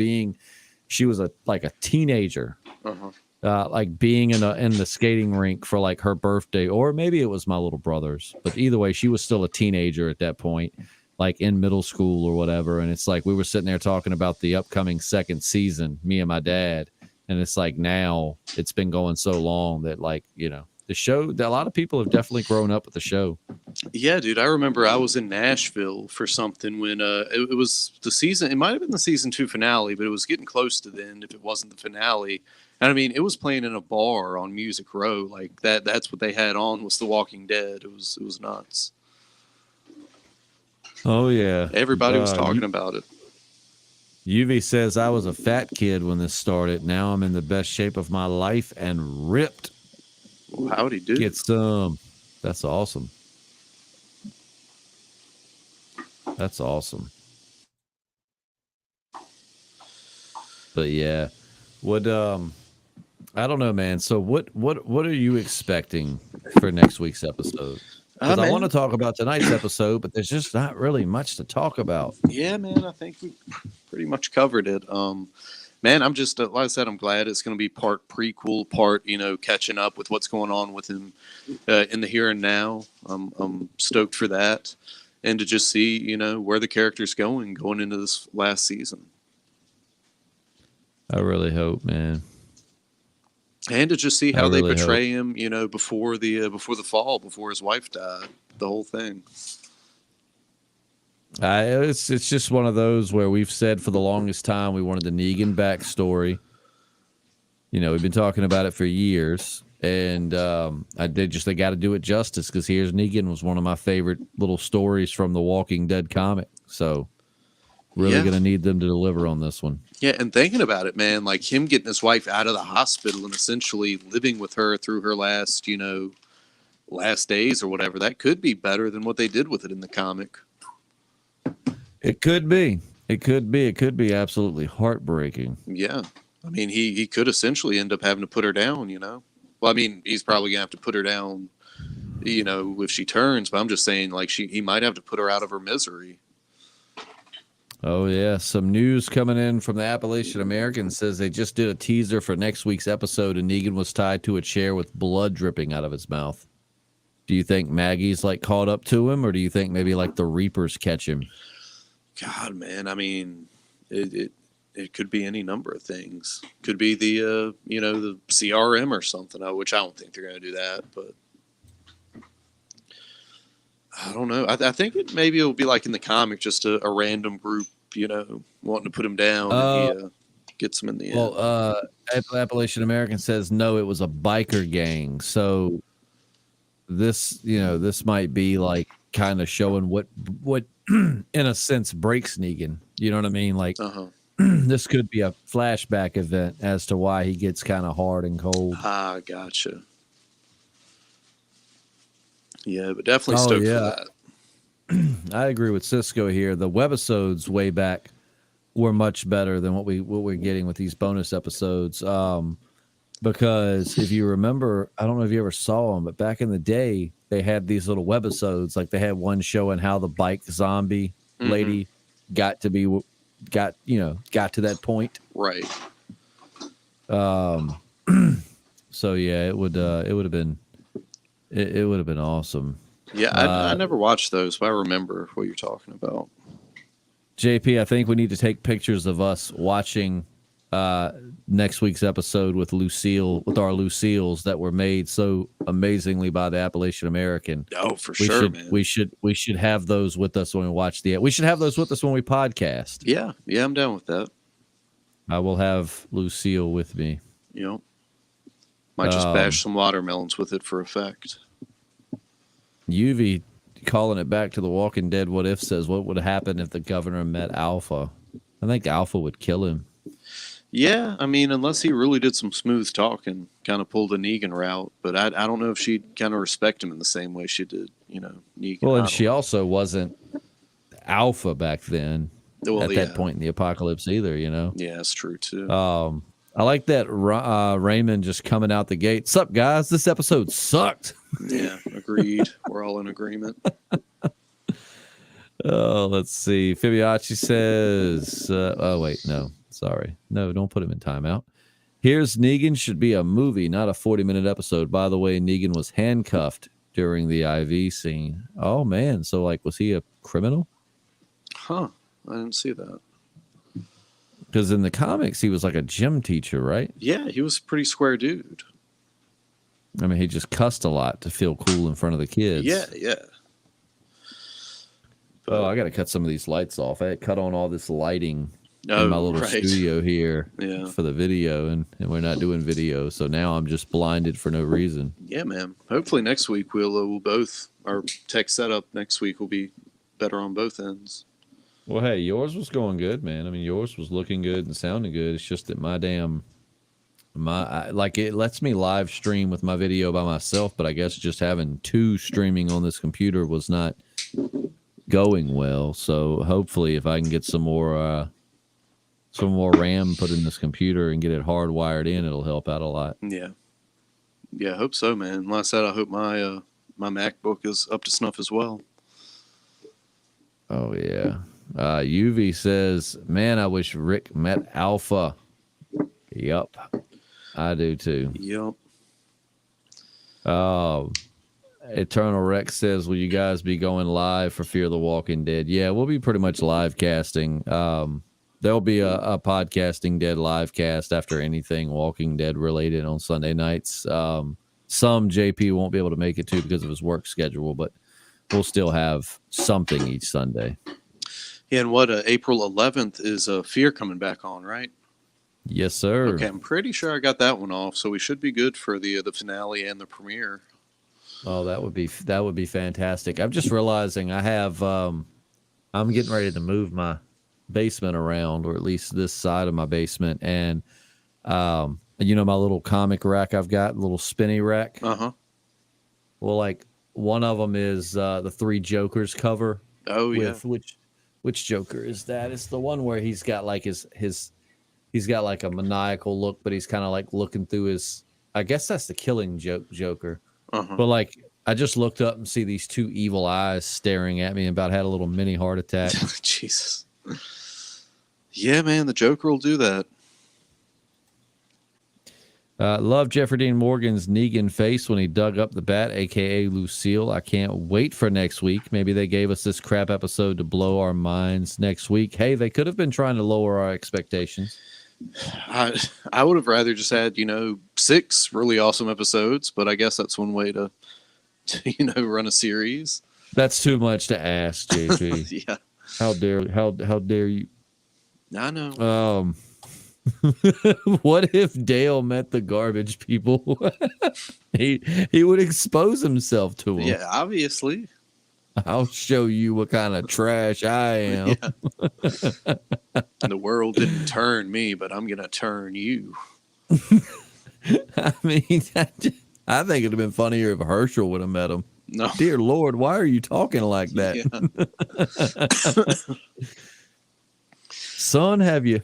she was a teenager. Uh-huh. Like being in the skating rink for like her birthday, or maybe it was my little brother's, but either way, she was still a teenager at that point, like in middle school or whatever. And it's like, we were sitting there talking about the upcoming second season, me and my dad. And it's like, now it's been going so long that, like, you know, the show, a lot of people have definitely grown up with the show. Yeah, dude. I remember I was in Nashville for something when it was the season. It might have been the season 2 finale, but it was getting close to the end if it wasn't the finale. And I mean, it was playing in a bar on Music Row. Like that's what they had on was The Walking Dead. It was nuts. Oh yeah. Everybody was talking about it. UV says, I was a fat kid when this started. Now I'm in the best shape of my life and ripped. Well, howdy do. Get some. That's awesome. That's awesome. But yeah. I don't know, man. So what are you expecting for next week's episode? Because I want to Man. talk about tonight's episode, but there's just not really much to talk about. Yeah, man. I think we pretty much covered it. Man, I'm just like I said, I'm glad it's going to be part prequel, part catching up with what's going on with him in the here and now. I'm stoked for that, and to just see where the character's going into this last season, I really hope, man. and to just see how I they really portray him, before the fall, before his wife died, the whole thing. It's just one of those where we've said for the longest time we wanted the Negan backstory. We've been talking about it for years, and they got to do it justice because Here's Negan was one of my favorite little stories from the Walking Dead comic. So really going to need them to deliver on this one. Yeah, and thinking about it, man, like him getting his wife out of the hospital and essentially living with her through her last days or whatever, that could be better than what they did with it in the comic. It could be. It could be. It could be absolutely heartbreaking. Yeah. I mean, he could essentially end up having to put her down, Well, I mean, he's probably going to have to put her down, if she turns. But I'm just saying, like, he might have to put her out of her misery. Oh, yeah. Some news coming in from the Appalachian American says they just did a teaser for next week's episode, and Negan was tied to a chair with blood dripping out of his mouth. Do you think Maggie's, caught up to him, or do you think maybe, the Reapers catch him? God, man, I mean, it could be any number of things. Could be the the CRM or something, which I don't think they're going to do that, but I don't know. I think maybe it'll be like in the comic, just a random group, wanting to put him down, and he gets him in the end. Well, Appalachian American says no, it was a biker gang. So this might be kind of showing what in a sense breaks Negan. You know what I mean? This could be a flashback event as to why he gets kind of hard and cold. Ah, gotcha. Yeah, but definitely stoked for that. I agree with Cisco here. The webisodes way back were much better than what we're getting with these bonus episodes. Because if you remember, I don't know if you ever saw them, but back in the day, they had these little webisodes. Like they had one showing how the bike zombie lady got to that point. Right. So yeah, it would have been awesome. Yeah, I never watched those, but I remember what you're talking about. JP, I think we need to take pictures of us watching next week's episode with our Lucille's that were made so amazingly by the Appalachian American. Oh, for sure, man. We should have those with us when we watch we should have those with us when we podcast. Yeah, I'm down with that. I will have Lucille with me. Might just bash some watermelons with it for effect. UV calling it back to the Walking Dead what if says, what would happen if the governor met Alpha? I think Alpha would kill him. Yeah, I mean, unless he really did some smooth talking, kind of pulled a Negan route. But I don't know if she'd kind of respect him in the same way she did, Negan. Well, and she also wasn't Alpha back then at that point in the apocalypse either, Yeah, that's true, too. I like that Raymond just coming out the gate. Sup, guys? This episode sucked. Yeah, agreed. We're all in agreement. Oh, let's see. Fibbiacci says, oh, wait, no. Sorry. No, don't put him in timeout. Here's Negan should be a movie, not a 40-minute episode. By the way, Negan was handcuffed during the IV scene. Oh, man. So, was he a criminal? Huh. I didn't see that. Because in the comics, he was like a gym teacher, right? Yeah, he was a pretty square dude. I mean, he just cussed a lot to feel cool in front of the kids. Yeah. Oh, I got to cut some of these lights off. I had cut on all this lighting in my little studio here for the video, and we're not doing video, so now I'm just blinded for no reason. Yeah, man. Hopefully next week we'll both, our tech setup next week will be better on both ends. Well, hey, yours was going good, man. I mean, yours was looking good and sounding good. It's just that it lets me live stream with my video by myself, but I guess just having two streaming on this computer was not going well. So hopefully if I can get some more some more RAM put in this computer and get it hardwired in, it'll help out a lot. Yeah. Yeah, I hope so, man. Like I said, I hope my my MacBook is up to snuff as well. Oh yeah. UV says, "Man, I wish Rick met Alpha." Yup, I do too. Yep. Eternal Rex says, "Will you guys be going live for Fear the Walking Dead?" Yeah, we'll be pretty much live casting. There'll be a podcasting dead live cast after anything Walking Dead related on Sunday nights. Some JP won't be able to make it to because of his work schedule, but we'll still have something each Sunday. Yeah, and what April 11th is Fear coming back on, right? Yes, sir. Okay, I'm pretty sure I got that one off, so we should be good for the finale and the premiere. Oh, that would be fantastic. I'm just realizing I have I'm getting ready to move my basement around, or at least this side of my basement, and you know my little comic rack I've got, little spinny rack. Uh-huh. Well, like one of them is the Three Jokers cover. Oh yeah. Which Joker is that? It's the one where he's got like his he's got like a maniacal look, but he's kind of like looking through his. I guess that's the Killing Joker. Uh-huh. But like, I just looked up and see these two evil eyes staring at me, and about had a little mini heart attack. Jesus. Yeah, man, the Joker will do that. Love Jeffrey Dean Morgan's Negan face when he dug up the bat, aka Lucille. I can't wait for next week. Maybe they gave us this crap episode to blow our minds next week. Hey, they could have been trying to lower our expectations. I would have rather just had 6 really awesome episodes, but I guess that's one way to run a series. That's too much to ask, JP. Yeah. How dare you? I know. What if Dale met the garbage people? he would expose himself to them. Yeah, obviously. I'll show you what kind of trash I am. Yeah. The world didn't turn me, but I'm gonna turn you. I mean, I think it'd have been funnier if Herschel would have met him. No. Dear Lord, why are you talking like that? Yeah. Son, have you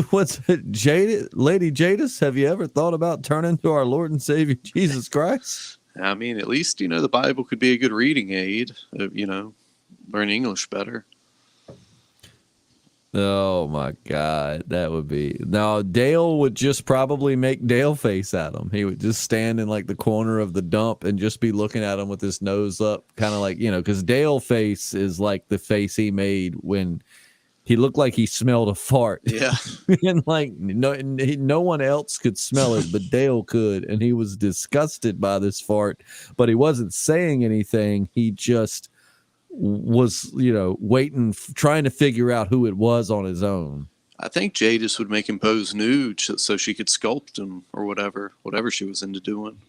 what's it, Lady Jadis, have you ever thought about turning to our Lord and Savior Jesus Christ? I mean, at least the Bible could be a good reading aid. Learn English better. Oh my God, that would be. Now Dale would just probably make Dale face at him. He would just stand in like the corner of the dump and just be looking at him with his nose up, kind of like, because Dale face is like the face he made when he looked like he smelled a fart. Yeah. And like no one else could smell it, but Dale could, and he was disgusted by this fart, but he wasn't saying anything. He just was waiting, trying to figure out who it was on his own. I think Jadis would make him pose nude so she could sculpt him or whatever she was into doing.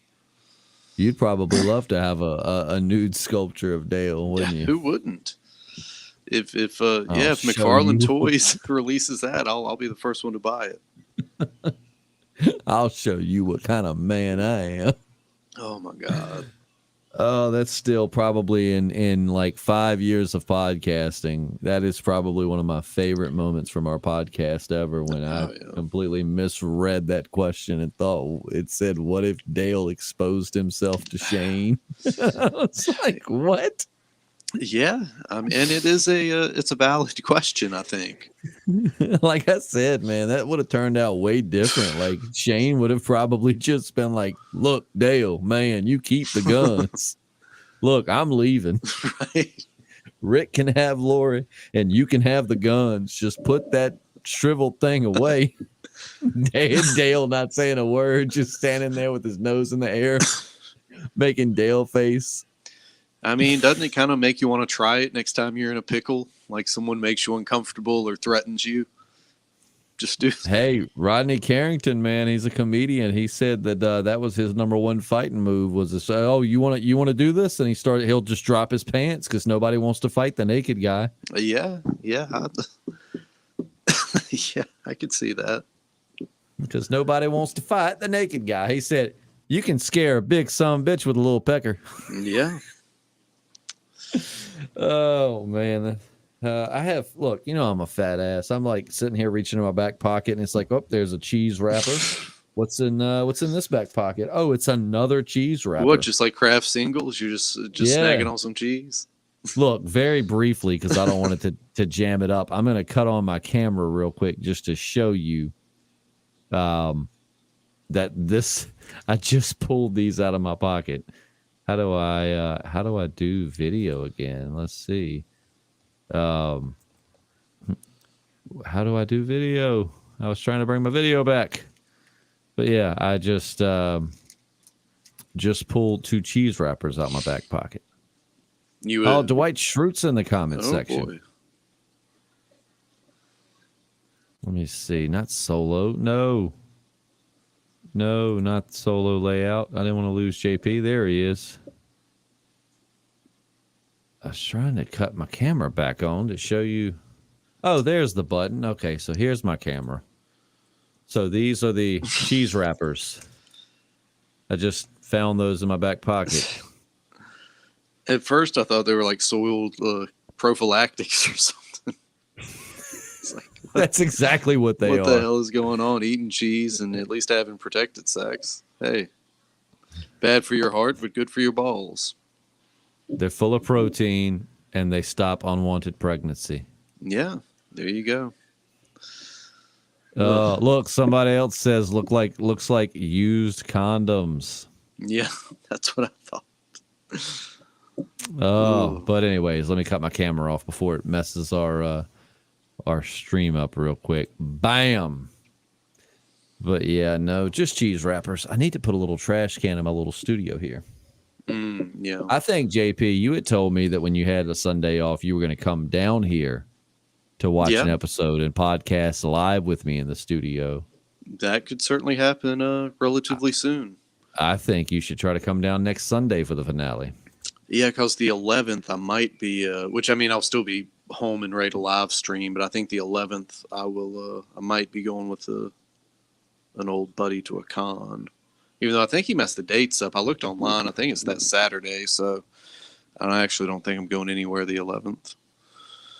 You'd probably love to have a nude sculpture of Dale, wouldn't you? Who wouldn't? If McFarlane Toys releases that, I'll be the first one to buy it. I'll show you what kind of man I am. Oh my God. Oh, that's still probably in like 5 years of podcasting. That is probably one of my favorite moments from our podcast ever, when I completely misread that question and thought it said, "What if Dale exposed himself to Shane?" It's like, what? Yeah, and it is it's a valid question, I think. Like I said, man, that would have turned out way different. Like Shane would have probably just been like, "Look, Dale, man, you keep the guns. Look, I'm leaving. Right. Rick can have Lori, and you can have the guns. Just put that shriveled thing away." Dale not saying a word, just standing there with his nose in the air, making Dale face. I mean, doesn't it kind of make you want to try it next time you're in a pickle? Like someone makes you uncomfortable or threatens you? Just do. Hey, Rodney Carrington, man, he's a comedian. He said that that was his number one fighting move, was to say, "Oh, you want to do this?" And he'll just drop his pants because nobody wants to fight the naked guy. Yeah. Yeah, I could see that. Because nobody wants to fight the naked guy. He said, "You can scare a big sumbitch with a little pecker." Yeah. Oh man, I have, look, I'm a fat ass. I'm like sitting here reaching in my back pocket, and it's like, oh, there's a cheese wrapper. What's in this back pocket? Oh, it's another cheese wrapper. What, just like Kraft singles? You're just snagging on some cheese? Look, very briefly, because I don't want it to jam it up. I'm going to cut on my camera real quick just to show you that I just pulled these out of my pocket. How do I do video again? Let's see. How do I do video? I was trying to bring my video back. But yeah, I just pulled 2 cheese wrappers out my back pocket. Dwight Schrute's in the comments section. Boy. Let me see. Not solo. No, not solo layout. I didn't want to lose JP. There he is. I was trying to cut my camera back on to show you. Oh, there's the button. Okay, so here's my camera. So these are the cheese wrappers. I just found those in my back pocket. At first, I thought they were like soiled prophylactics or something. It's like, that's exactly what they are. What the hell is going on? Eating cheese and at least having protected sex. Hey, bad for your heart, but good for your balls. They're full of protein, and they stop unwanted pregnancy. Yeah, there you go. Look, somebody else says looks like used condoms. Yeah, that's what I thought. But anyways, let me cut my camera off before it messes our stream up real quick. Bam. But yeah, no, just cheese wrappers. I need to put a little trash can in my little studio here. Yeah. I think, JP, you had told me that when you had a Sunday off, you were going to come down here to watch an episode and podcast live with me in the studio. That could certainly happen relatively soon. I think you should try to come down next Sunday for the finale. Yeah, because the 11th I might be, which I mean I'll still be home and ready to live stream, but I think the 11th I might be going with an old buddy to a con. Even though I think he messed the dates up. I looked online. I think it's that Saturday, so I actually don't think I'm going anywhere the 11th.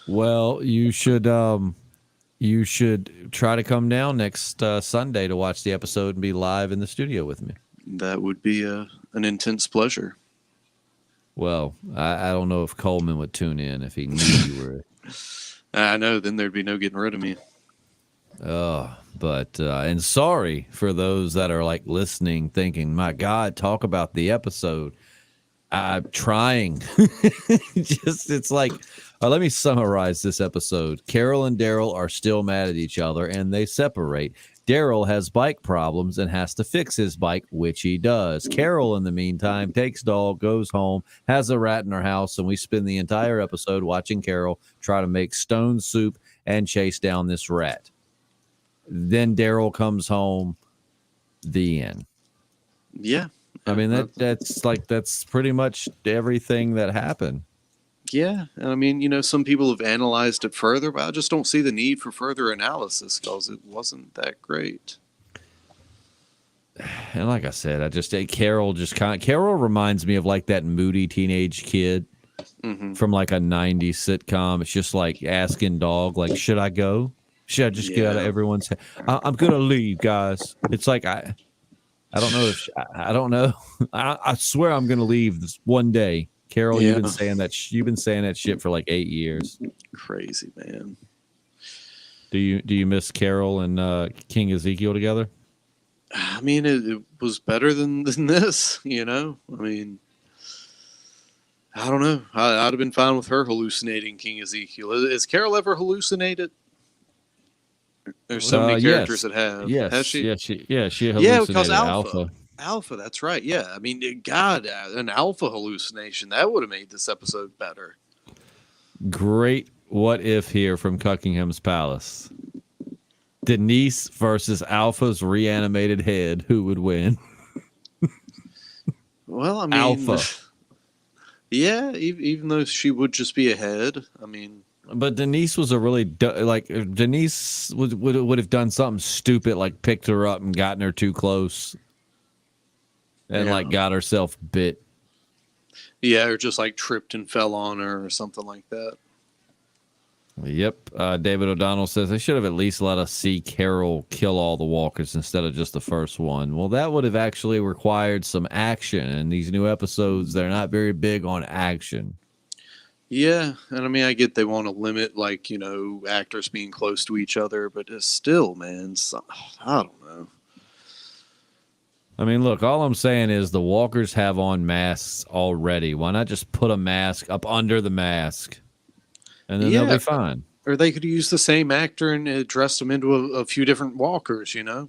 Well, you should try to come down next Sunday to watch the episode and be live in the studio with me. That would be an intense pleasure. Well, I don't know if Coleman would tune in if he knew you were. I know. Then there'd be no getting rid of me. But and sorry for those that are like listening, thinking, "My God, talk about the episode." I'm trying. It's like, let me summarize this episode. Carol and Daryl are still mad at each other, and they separate. Daryl has bike problems and has to fix his bike, which he does. Carol, in the meantime, takes dog, goes home, has a rat in her house, and we spend the entire episode watching Carol try to make stone soup and chase down this rat. Then Daryl comes home. The end. Yeah. I mean, that's pretty much everything that happened. Yeah. I mean, some people have analyzed it further, but I just don't see the need for further analysis because it wasn't that great. And like I said, Carol reminds me of like that moody teenage kid from like a 90s sitcom. It's just like asking dog, like, should I go? Should I just get out of everyone's head? I'm going to leave, guys. It's like, I don't know if I don't know. I swear I'm going to leave this one day. Carol, you've been saying that shit for like 8 years. Crazy, man. Do you miss Carol and King Ezekiel together? I mean, it was better than this, I mean, I don't know. I'd have been fine with her hallucinating King Ezekiel. Has Carol ever hallucinated? There's so many characters that have. Yes. Has she? Yeah, she hallucinated because Alpha. Alpha, that's right. Yeah. I mean, God, an Alpha hallucination, that would have made this episode better. Great what if here from Cuckingham's Palace. Denise versus Alpha's reanimated head. Who would win? Well, I mean, Alpha. Yeah, even though she would just be a head. I mean, but Denise was Denise would have done something stupid, like picked her up and gotten her too close, and like got herself bit. Yeah, or just like tripped and fell on her or something like that. Yep. David O'Donnell says they should have at least let us see Carol kill all the walkers instead of just the first one. Well, that would have actually required some action. And these new episodes, they're not very big on action. Yeah, and I mean, I get they want to limit, like, actors being close to each other, but it's still, man, I don't know. I mean, look, all I'm saying is the walkers have on masks already. Why not just put a mask up under the mask? And then they'll be fine. Or they could use the same actor and dress them into a few different walkers, Yep.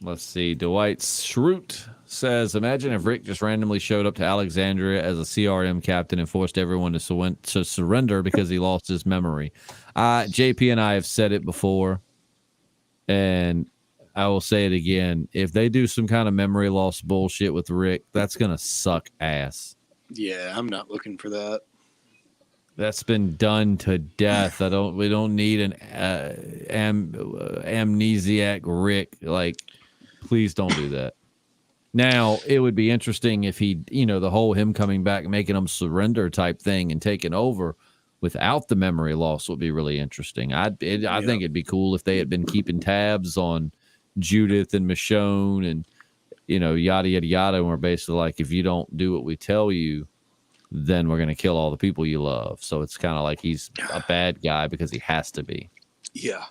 Let's see. Dwight Schrute says, imagine if Rick just randomly showed up to Alexandria as a CRM captain and forced everyone to surrender because he lost his memory. JP and I have said it before, and I will say it again. If they do some kind of memory loss bullshit with Rick, that's going to suck ass. Yeah, I'm not looking for that. That's been done to death. We don't need an amnesiac Rick. Like, please don't do that. Now, it would be interesting if he, the whole him coming back, making him surrender type thing and taking over without the memory loss would be really interesting. I think it'd be cool if they had been keeping tabs on Judith and Michonne and, yada, yada, yada. And we're basically like, if you don't do what we tell you, then we're going to kill all the people you love. So it's kind of like he's a bad guy because he has to be. Yeah.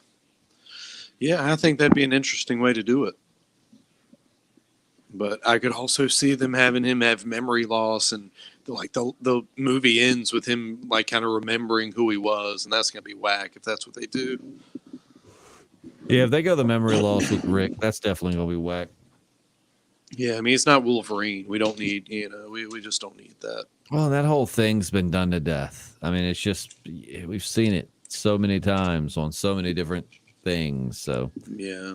Yeah, I think that'd be an interesting way to do it. But I could also see them having him have memory loss, and the movie ends with him like kind of remembering who he was, and that's going to be whack if that's what they do. Yeah, if they go the memory loss with Rick, that's definitely going to be whack. Yeah, I mean, it's not Wolverine. We don't need, we just don't need that. Well, that whole thing's been done to death. I mean, it's just, we've seen it so many times on so many different things. So, yeah.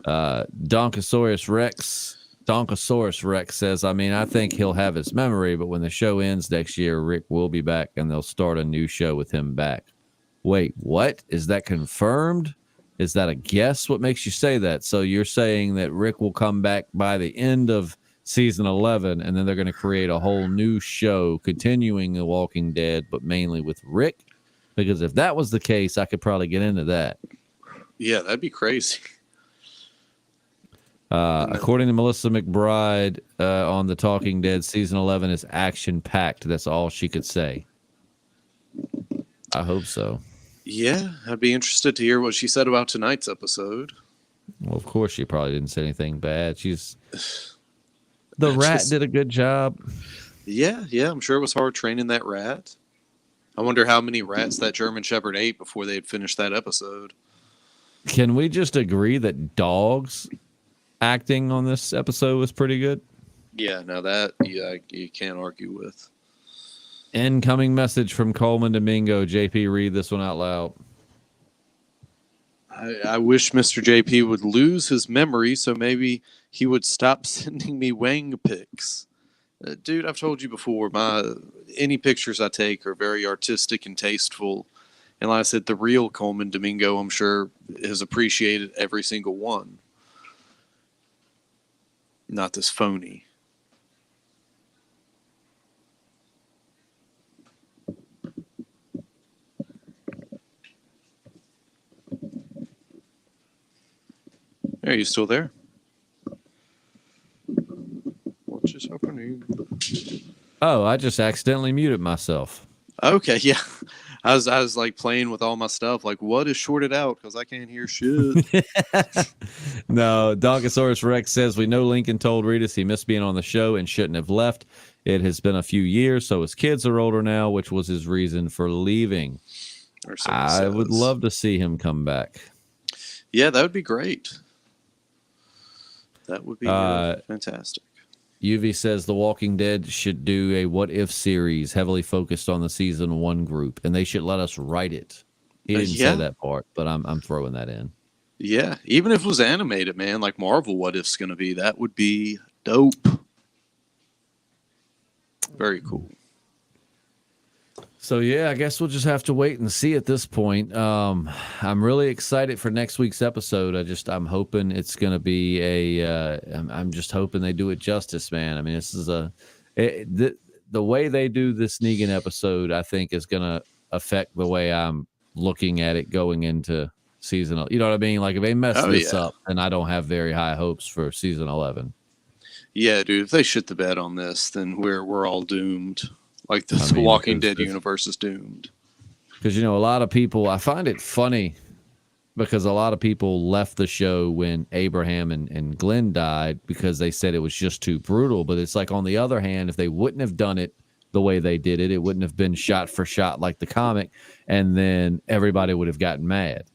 Donkosaurus Rex says, I mean, I think he'll have his memory, but when the show ends next year, Rick will be back and they'll start a new show with him back. Wait, what? Is that confirmed? Is that a guess? What makes you say that? So you're saying that Rick will come back by the end of season 11 and then they're going to create a whole new show continuing The Walking Dead, but mainly with Rick? Because if that was the case, I could probably get into that. Yeah, that'd be crazy. According to Melissa McBride on The Talking Dead, season 11 is action-packed. That's all she could say. I hope so. Yeah, I'd be interested to hear what she said about tonight's episode. Well, of course, she probably didn't say anything bad. The rat did a good job. Yeah, I'm sure it was hard training that rat. I wonder how many rats that German Shepherd ate before they had finished that episode. Can we just agree that dogs acting on this episode was pretty good? Yeah, now that you can't argue with. Incoming message from Coleman Domingo. JP, read this one out loud. I wish Mr. JP would lose his memory so maybe he would stop sending me wang pics. Dude, I've told you before, any pictures I take are very artistic and tasteful. And like I said, the real Coleman Domingo, I'm sure, has appreciated every single one. Not this phony. Are you still there? What just happening? Oh, I just accidentally muted myself. Okay, yeah. I was like playing with all my stuff. Like, what is shorted out? Because I can't hear shit. No, Donkosaurus Rex says, we know Lincoln told Reedus he missed being on the show and shouldn't have left. It has been a few years, so his kids are older now, which was his reason for leaving. I would love to see him come back. Yeah, that would be great. That would be fantastic. UV says The Walking Dead should do a what if series heavily focused on the season 1 group, and they should let us write it. He didn't say that part, but I'm throwing that in. Yeah, even if it was animated, man, like Marvel What If's going to be, that would be dope. Very cool. So, yeah, I guess we'll just have to wait and see at this point. I'm really excited for next week's episode. I'm hoping it's going to be I'm just hoping they do it justice, man. I mean, this is the the way they do this Negan episode, I think, is gonna affect the way I'm looking at it going into season. You know what I mean? Like if they mess this up, then I don't have very high hopes for season 11. Yeah, dude. If they shit the bed on this, then we're all doomed. Like the Walking Dead universe is doomed. Because a lot of people, I find it funny because a lot of people left the show when Abraham and Glenn died because they said it was just too brutal. But it's like, on the other hand, if they wouldn't have done it the way they did it, it wouldn't have been shot for shot like the comic, and then everybody would have gotten mad.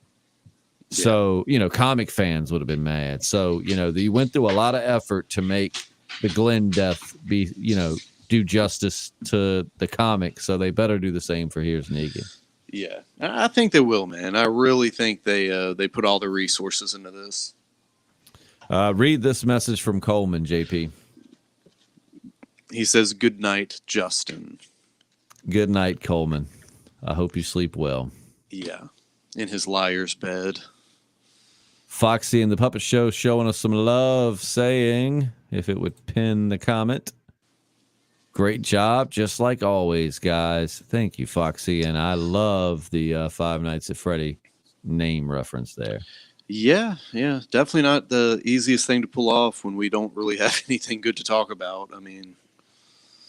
Yeah. So, comic fans would have been mad. So, you went through a lot of effort to make the Glenn death be, do justice to the comic. So they better do the same for Here's Negan. Yeah, I think they will, man. I really think they put all the resources into this. Read this message from Coleman, JP. He says, "Good night, Justin." Good night, Coleman. I hope you sleep well. Yeah, in his liar's bed. Foxy and the Puppet Show showing us some love, saying, if it would pin the comment, great job, just like always, guys. Thank you, Foxy. And I love the Five Nights at Freddy name reference there. Yeah, definitely not the easiest thing to pull off when we don't really have anything good to talk about. I mean,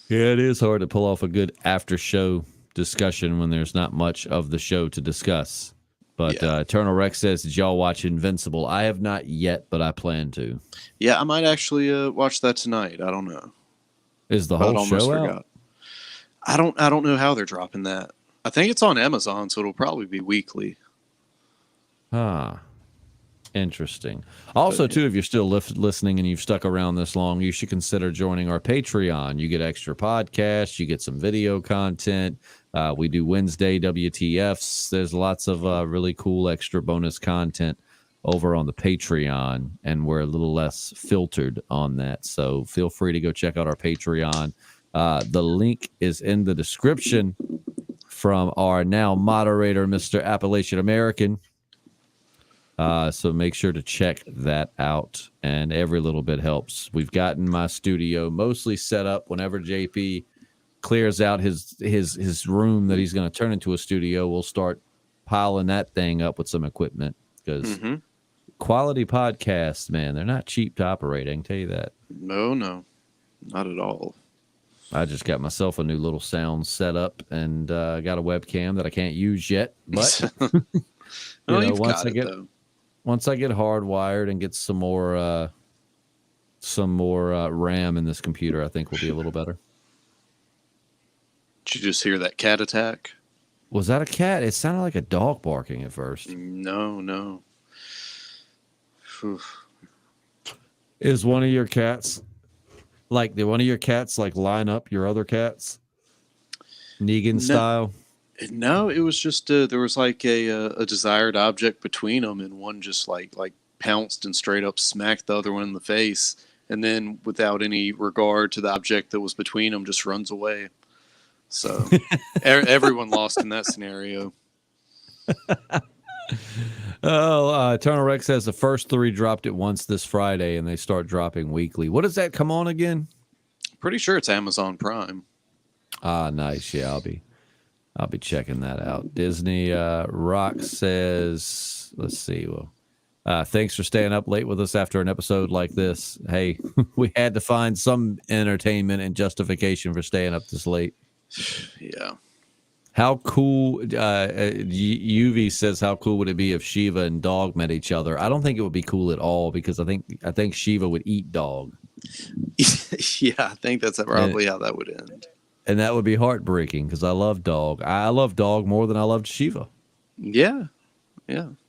yeah, it is hard to pull off a good after show discussion when there's not much of the show to discuss. But Eternal Rex says, did y'all watch Invincible? I have not yet, but I plan to. Yeah, I might actually watch that tonight. I don't know. Is the whole show out? I don't know how they're dropping that. I think it's on Amazon, so it'll probably be weekly. Interesting. Also, too, if you're still listening and you've stuck around this long, you should consider joining our Patreon. You get extra podcasts, you get some video content. We do Wednesday WTFs. There's lots of really cool extra bonus content over on the Patreon, and we're a little less filtered on that. So feel free to go check out our Patreon. The link is in the description from our now moderator, Mr. Appalachian American. So make sure to check that out, and every little bit helps. We've gotten my studio mostly set up. Whenever JP clears out his room that he's going to turn into a studio, we'll start piling that thing up with some equipment, because quality podcasts, man, they're not cheap to operate. I can tell you that. No, not at all. I just got myself a new little sound set up, and got a webcam that I can't use yet, but once I get hardwired and get some more RAM in this computer, I think we'll be a little better. Did you just hear that cat attack? Was that a cat? It sounded like a dog barking at first. No. Is one of your cats like line up your other cats, Negan style? No, it was just there was like a desired object between them, and one just like pounced and straight up smacked the other one in the face, and then without any regard to the object that was between them, just runs away. So everyone lost in that scenario. Eternal Rex says the first 3 dropped at once this Friday, and they start dropping weekly. What does that come on again? Pretty sure it's Amazon Prime. Nice. Yeah, I'll be checking that out. Disney Rock says, let's see. Well, thanks for staying up late with us after an episode like this. Hey, we had to find some entertainment and justification for staying up this late. Yeah. How cool, UV says, how cool would it be if Shiva and Dog met each other? I don't think it would be cool at all, because I think Shiva would eat Dog. Yeah, I think that's probably how that would end. And that would be heartbreaking, because I love Dog. I love Dog more than I loved Shiva. Yeah.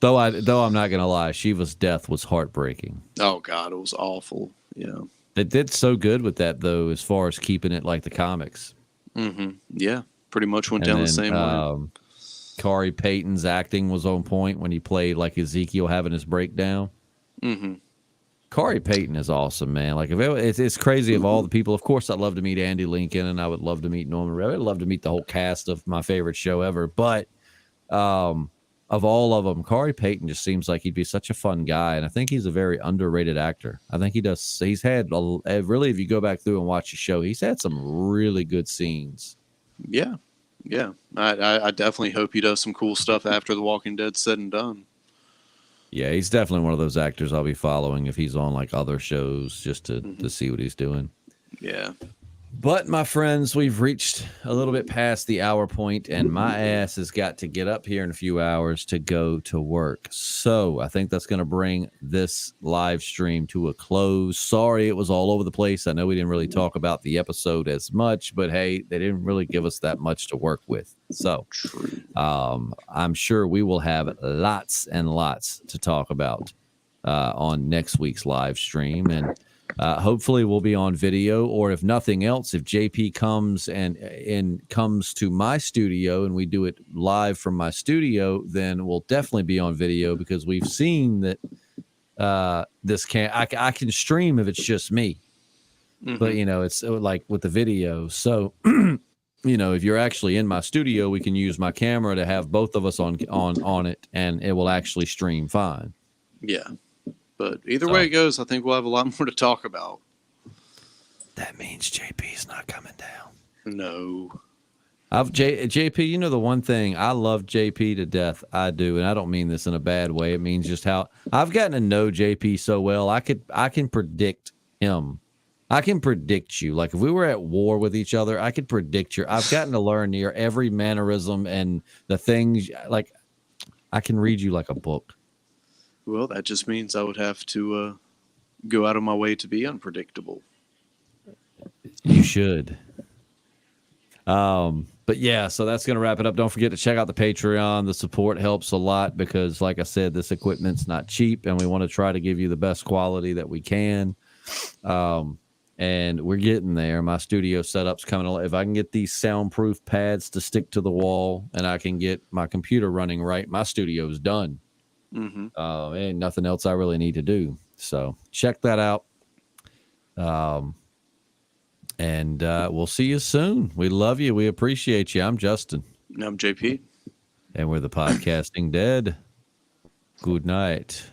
Though I'm not gonna lie, Shiva's death was heartbreaking. Oh God, it was awful. Yeah. They did so good with that, though, as far as keeping it like the comics. Mm-hmm. Yeah. Pretty much went down the same way. Kari Payton's acting was on point when he played like Ezekiel having his breakdown. Mm-hmm. Kari Payton is awesome, man. Like, it's crazy of all the people. Of course, I'd love to meet Andy Lincoln, and I would love to meet Norman Reedus. I'd love to meet the whole cast of my favorite show ever. But of all of them, Corey Payton just seems like he'd be such a fun guy, and I think he's a very underrated actor. I think he does. He's had really, if you go back through and watch the show, he's had some really good scenes. Yeah, yeah. I definitely hope he does some cool stuff after The Walking Dead's said and done. Yeah, he's definitely one of those actors I'll be following if he's on like other shows just to see what he's doing. Yeah. But my friends, we've reached a little bit past the hour point, and my ass has got to get up here in a few hours to go to work. So I think that's going to bring this live stream to a close. Sorry, it was all over the place. I know we didn't really talk about the episode as much, but hey, they didn't really give us that much to work with. So I'm sure we will have lots and lots to talk about on next week's live stream. And hopefully we'll be on video, or if nothing else, if JP comes and comes to my studio and we do it live from my studio, then we'll definitely be on video, because we've seen that I can stream if it's just me, but it's like with the video. So if you're actually in my studio, we can use my camera to have both of us on it, and it will actually stream fine. Yeah. But either way it goes, I think we'll have a lot more to talk about. That means JP's not coming down. No. JP, you know the one thing, I love JP to death. I do, and I don't mean this in a bad way. It means just how I've gotten to know JP so well. I can predict him. I can predict you. Like if we were at war with each other, I could predict I've gotten to learn near every mannerism and the things. Like I can read you like a book. Well, that just means I would have to go out of my way to be unpredictable. You should. But yeah, so that's going to wrap it up. Don't forget to check out the Patreon. The support helps a lot because, like I said, this equipment's not cheap, and we want to try to give you the best quality that we can. And we're getting there. My studio setup's coming along. If I can get these soundproof pads to stick to the wall and I can get my computer running right, my studio's done. Ain't nothing else I really need to do. So check that out. And we'll see you soon. We love you. We appreciate you. I'm Justin. I'm JP. And we're the Podcasting Dead. Good night.